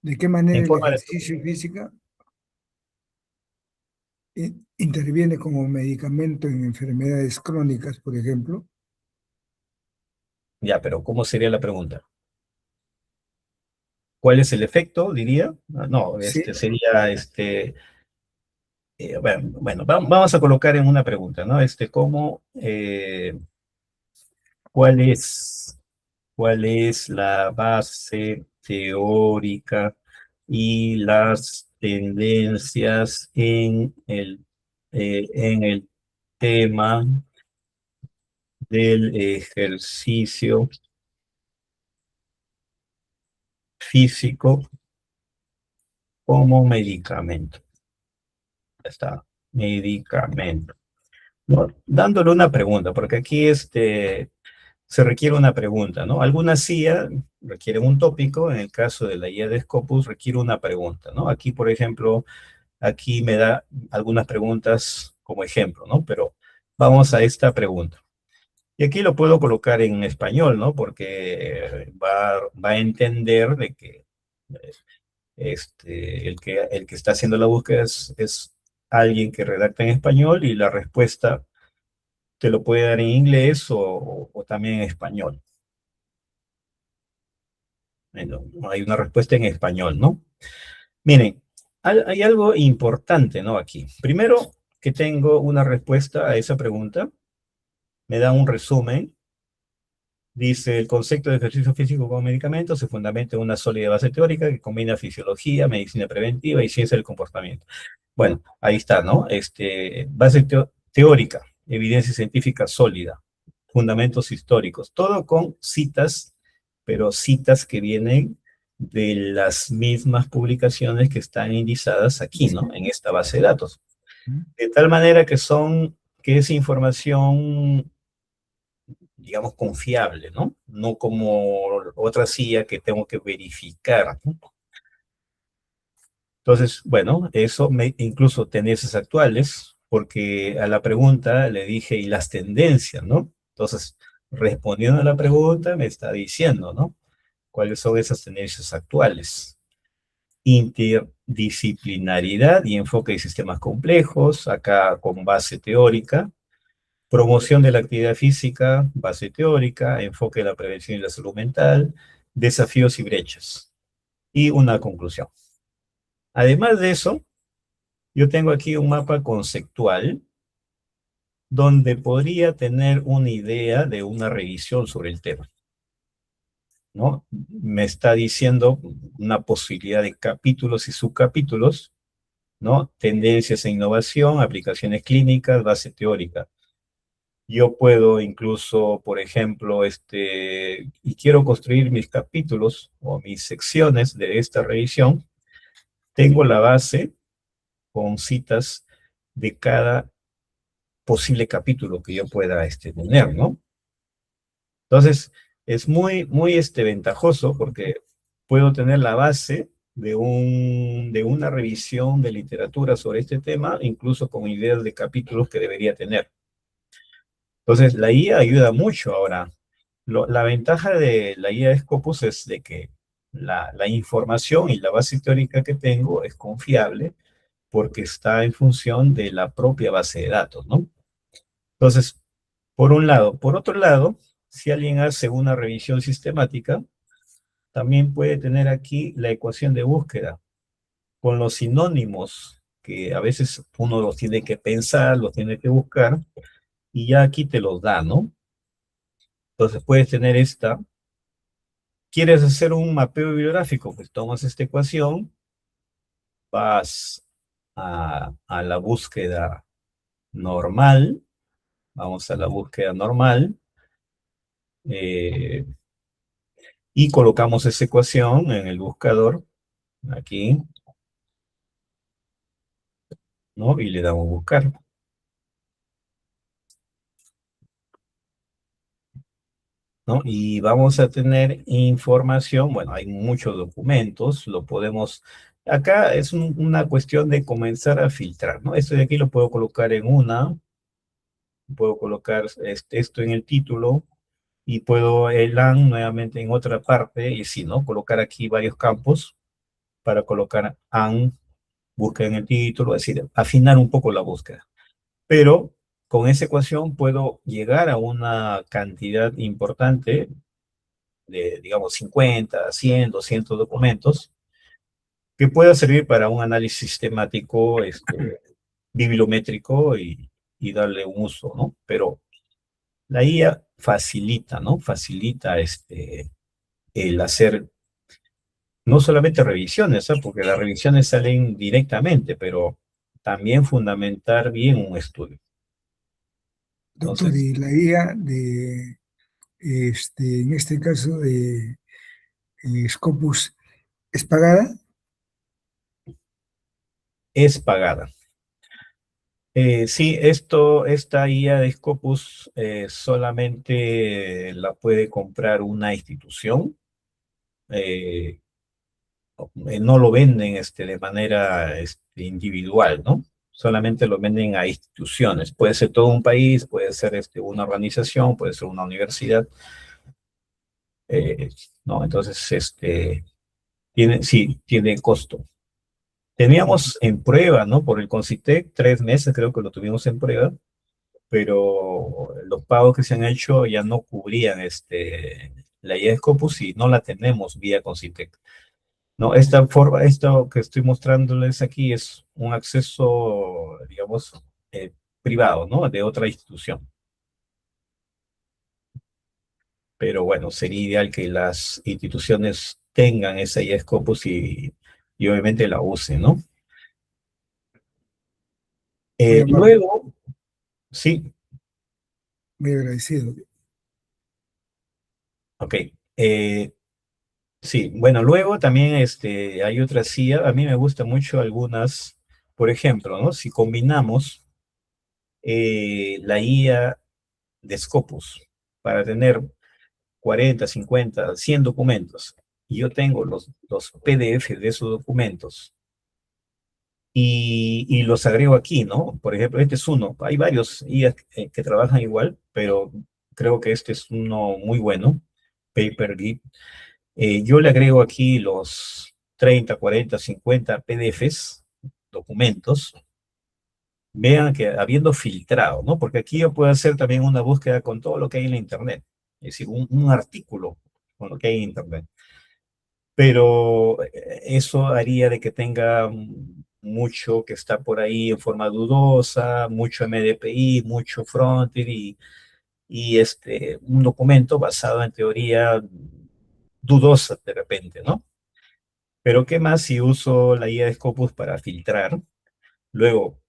¿De qué manera en el forma de... ejercicio físico interviene como medicamento en enfermedades crónicas, por ejemplo? Ya, pero ¿cómo sería la pregunta? ¿Cuál es el efecto, diría? Ah, no, Sí. sería, bueno, vamos a colocar en una pregunta, ¿no? ¿Cuál es, cuál es la base teórica y las tendencias en el tema del ejercicio físico como medicamento? Ya está, medicamento. ¿No? Dándole una pregunta, porque aquí se requiere una pregunta, ¿no? Algunas IA requieren un tópico, en el caso de la IA de Scopus requiere una pregunta, ¿no? Aquí, por ejemplo, aquí me da algunas preguntas como ejemplo, ¿no? Pero vamos a esta pregunta. Y aquí lo puedo colocar en español, ¿no? Porque va a entender de que el que está haciendo la búsqueda es alguien que redacta en español y la respuesta te lo puede dar en inglés o también en español. Bueno, hay una respuesta en español, ¿no? Miren, hay algo importante, ¿no? Aquí. Primero, que tengo una respuesta a esa pregunta. Me da un resumen. Dice, el concepto de ejercicio físico como medicamento se fundamenta en una sólida base teórica que combina fisiología, medicina preventiva y ciencia del comportamiento. Bueno, ahí está, ¿no? Base teórica, evidencia científica sólida, fundamentos históricos, todo con citas, pero citas que vienen de las mismas publicaciones que están indizadas aquí, ¿no? En esta base de datos. De tal manera que es información, digamos, confiable, ¿no? No como otra CIA que tengo que verificar, ¿no? Entonces, bueno, incluso tendencias actuales, porque a la pregunta le dije, ¿y las tendencias, no? Entonces, respondiendo a la pregunta, me está diciendo, ¿no? ¿Cuáles son esas tendencias actuales? Interdisciplinaridad y enfoque de sistemas complejos, acá con base teórica. Promoción de la actividad física, base teórica, enfoque de la prevención y la salud mental, desafíos y brechas. Y una conclusión. Además de eso, yo tengo aquí un mapa conceptual donde podría tener una idea de una revisión sobre el tema, ¿no? Me está diciendo una posibilidad de capítulos y subcapítulos, ¿no? Tendencias e innovación, aplicaciones clínicas, base teórica. Yo puedo incluso, por ejemplo, y quiero construir mis capítulos o mis secciones de esta revisión, tengo la base con citas de cada posible capítulo que yo pueda tener, ¿no? Entonces, es muy ventajoso porque puedo tener la base de una revisión de literatura sobre este tema, incluso con ideas de capítulos que debería tener. Entonces, la IA ayuda mucho ahora. La ventaja de la IA de Scopus es de que la información y la base teórica que tengo es confiable porque está en función de la propia base de datos, ¿no? Entonces, por un lado. Por otro lado, si alguien hace una revisión sistemática, también puede tener aquí la ecuación de búsqueda con los sinónimos que a veces uno los tiene que pensar, los tiene que buscar, y ya aquí te los da, ¿no? Entonces puedes tener esta. ¿Quieres hacer un mapeo bibliográfico? Pues tomas esta ecuación, vas a la búsqueda normal, vamos a la búsqueda normal, y colocamos esa ecuación en el buscador, aquí, ¿no? Y le damos buscar. ¿No? Y vamos a tener información, bueno, hay muchos documentos, lo podemos, acá es una cuestión de comenzar a filtrar, ¿no? Esto de aquí lo puedo colocar en puedo colocar esto en el título, y puedo el AN nuevamente en otra parte, y si no, colocar aquí varios campos para colocar AN, búsqueda en el título, es decir, afinar un poco la búsqueda. Pero con esa ecuación puedo llegar a una cantidad importante de, digamos, 50, 100, 200 documentos, que pueda servir para un análisis sistemático, bibliométrico, y darle un uso, ¿no? Pero la IA facilita, ¿no? Facilita el hacer no solamente revisiones, ¿ah? Porque las revisiones salen directamente, pero también fundamentar bien un estudio. Doctor, Entonces, y la IA en este caso de Scopus, ¿es pagada? es pagada. Sí, esta IA de Scopus solamente la puede comprar una institución. No lo venden de manera individual, ¿no? Solamente lo venden a instituciones. Puede ser todo un país, puede ser una organización, puede ser una universidad. ¿No? Entonces, sí, tiene costo. Teníamos en prueba, ¿no? Por el Concitec, 3 meses creo que lo tuvimos en prueba, pero los pagos que se han hecho ya no cubrían la IA de Scopus, y no la tenemos vía Concitec. No, esto que estoy mostrándoles aquí es un acceso, digamos, privado, ¿no? De otra institución. Pero bueno, sería ideal que las instituciones tengan esa IA Scopus, y obviamente la usen, ¿no? Luego, sí. Muy agradecido. Ok. Sí, bueno, luego también hay otras IA. A mí me gustan mucho algunas, por ejemplo, ¿no? Si combinamos la IA de Scopus para tener 40, 50, 100 documentos, y yo tengo los PDF de esos documentos, y los agrego aquí, ¿no? Por ejemplo, este es uno. Hay varios IA que trabajan igual, pero creo que este es uno muy bueno, PaperGit. Yo le agrego aquí los 30, 40, 50 PDFs, documentos. Vean que habiendo filtrado, ¿no? Porque aquí yo puedo hacer también una búsqueda con todo lo que hay en la Internet. Es decir, un artículo con lo que hay en Internet. Pero eso haría de que tenga mucho que está por ahí en forma dudosa, mucho MDPI, mucho frontend, y un documento basado en teoría dudosa de repente, ¿no? Pero ¿qué más si uso la IA de Scopus para filtrar? Luego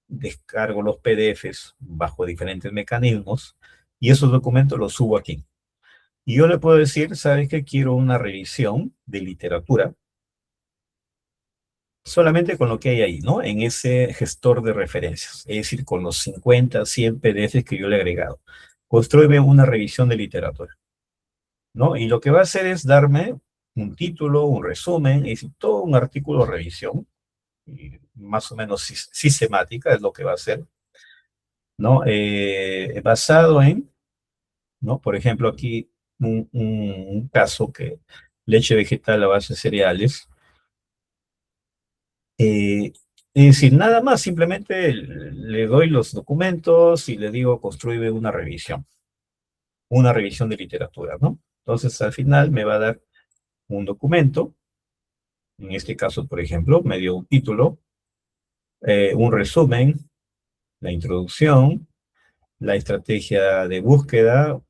descargo los PDFs bajo diferentes mecanismos, y esos documentos los subo aquí. Y yo le puedo decir, ¿sabes qué? Quiero una revisión de literatura solamente con lo que hay ahí, ¿no? En ese gestor de referencias, es decir, con los 50, 100 PDFs que yo le he agregado. Construye una revisión de literatura, ¿no? Y lo que va a hacer es darme un título, un resumen, es decir, todo un artículo de revisión, y más o menos sistemática es lo que va a hacer, ¿no? Basado en, ¿no? Por ejemplo, aquí un caso que leche vegetal a base de cereales. Es decir, nada más, simplemente le doy los documentos y le digo, construye una revisión de literatura, ¿no? Entonces, al final me va a dar un documento. En este caso, por ejemplo, me dio un título, un resumen, la introducción, la estrategia de búsqueda,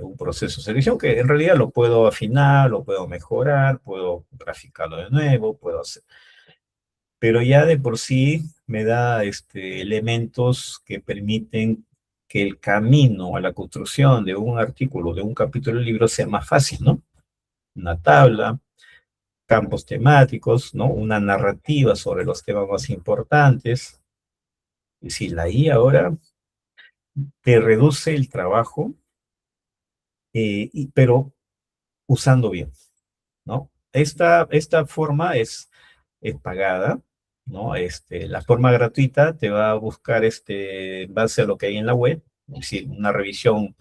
un proceso de selección, que en realidad lo puedo afinar, lo puedo mejorar, puedo graficarlo de nuevo, puedo hacer. pero ya de por sí me da elementos que permiten que el camino a la construcción de un artículo, de un capítulo del libro sea más fácil, ¿no? Una tabla, campos temáticos, ¿no? Una narrativa sobre los temas más importantes. Y si la IA ahora te reduce el trabajo, pero usando bien, ¿no? Esta forma es pagada, ¿no? La forma gratuita te va a buscar en base a lo que hay en la web, es decir, una revisión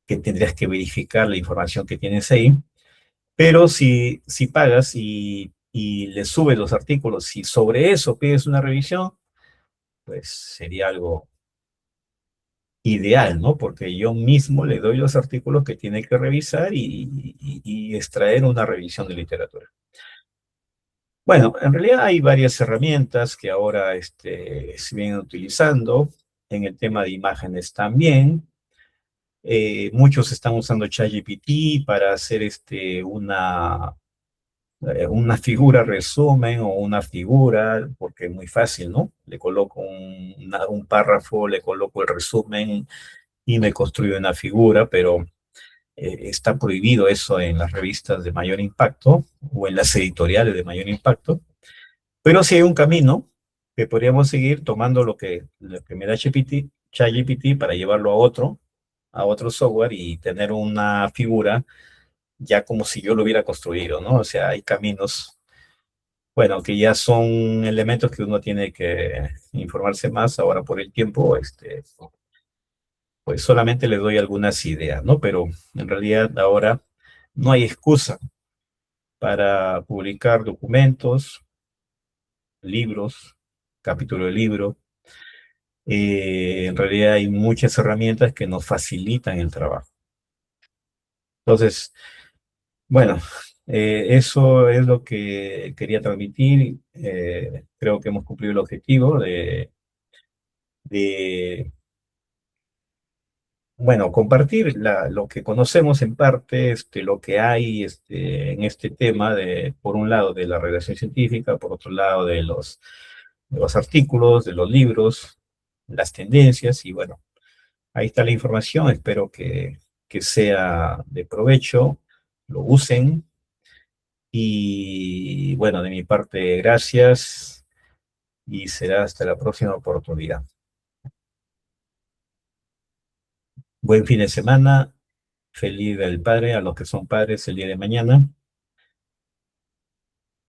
que tendrías que verificar la información que tienes ahí, pero si pagas y le subes los artículos y sobre eso pides una revisión, pues sería algo ideal, ¿no? Porque yo mismo le doy los artículos que tiene que revisar y extraer una revisión de literatura. Bueno, en realidad hay varias herramientas que ahora se vienen utilizando. En el tema de imágenes también. Muchos están usando ChatGPT para hacer una figura resumen o una figura, porque es muy fácil, ¿no? Le coloco un párrafo, le coloco el resumen y me construye una figura, pero está prohibido eso en las revistas de mayor impacto o en las editoriales de mayor impacto. Pero sí hay un camino que podríamos seguir tomando lo que me da ChatGPT para llevarlo a otro software y tener una figura ya como si yo lo hubiera construido, ¿no? O sea, hay caminos, bueno, que ya son elementos que uno tiene que informarse más ahora por el tiempo, pues solamente le doy algunas ideas, ¿no? Pero en realidad ahora no hay excusa para publicar documentos, libros, capítulo de libro. En realidad hay muchas herramientas que nos facilitan el trabajo. Entonces, bueno, eso es lo que quería transmitir. Creo que hemos cumplido el objetivo de bueno, compartir lo que conocemos en parte, lo que hay en este tema, por un lado de la redacción científica, por otro lado de los artículos, de los libros, las tendencias, y bueno, ahí está la información. Espero que sea de provecho, lo usen. Y bueno, de mi parte, gracias y será hasta la próxima oportunidad. Buen fin de semana, feliz Día del Padre a los que son padres el día de mañana.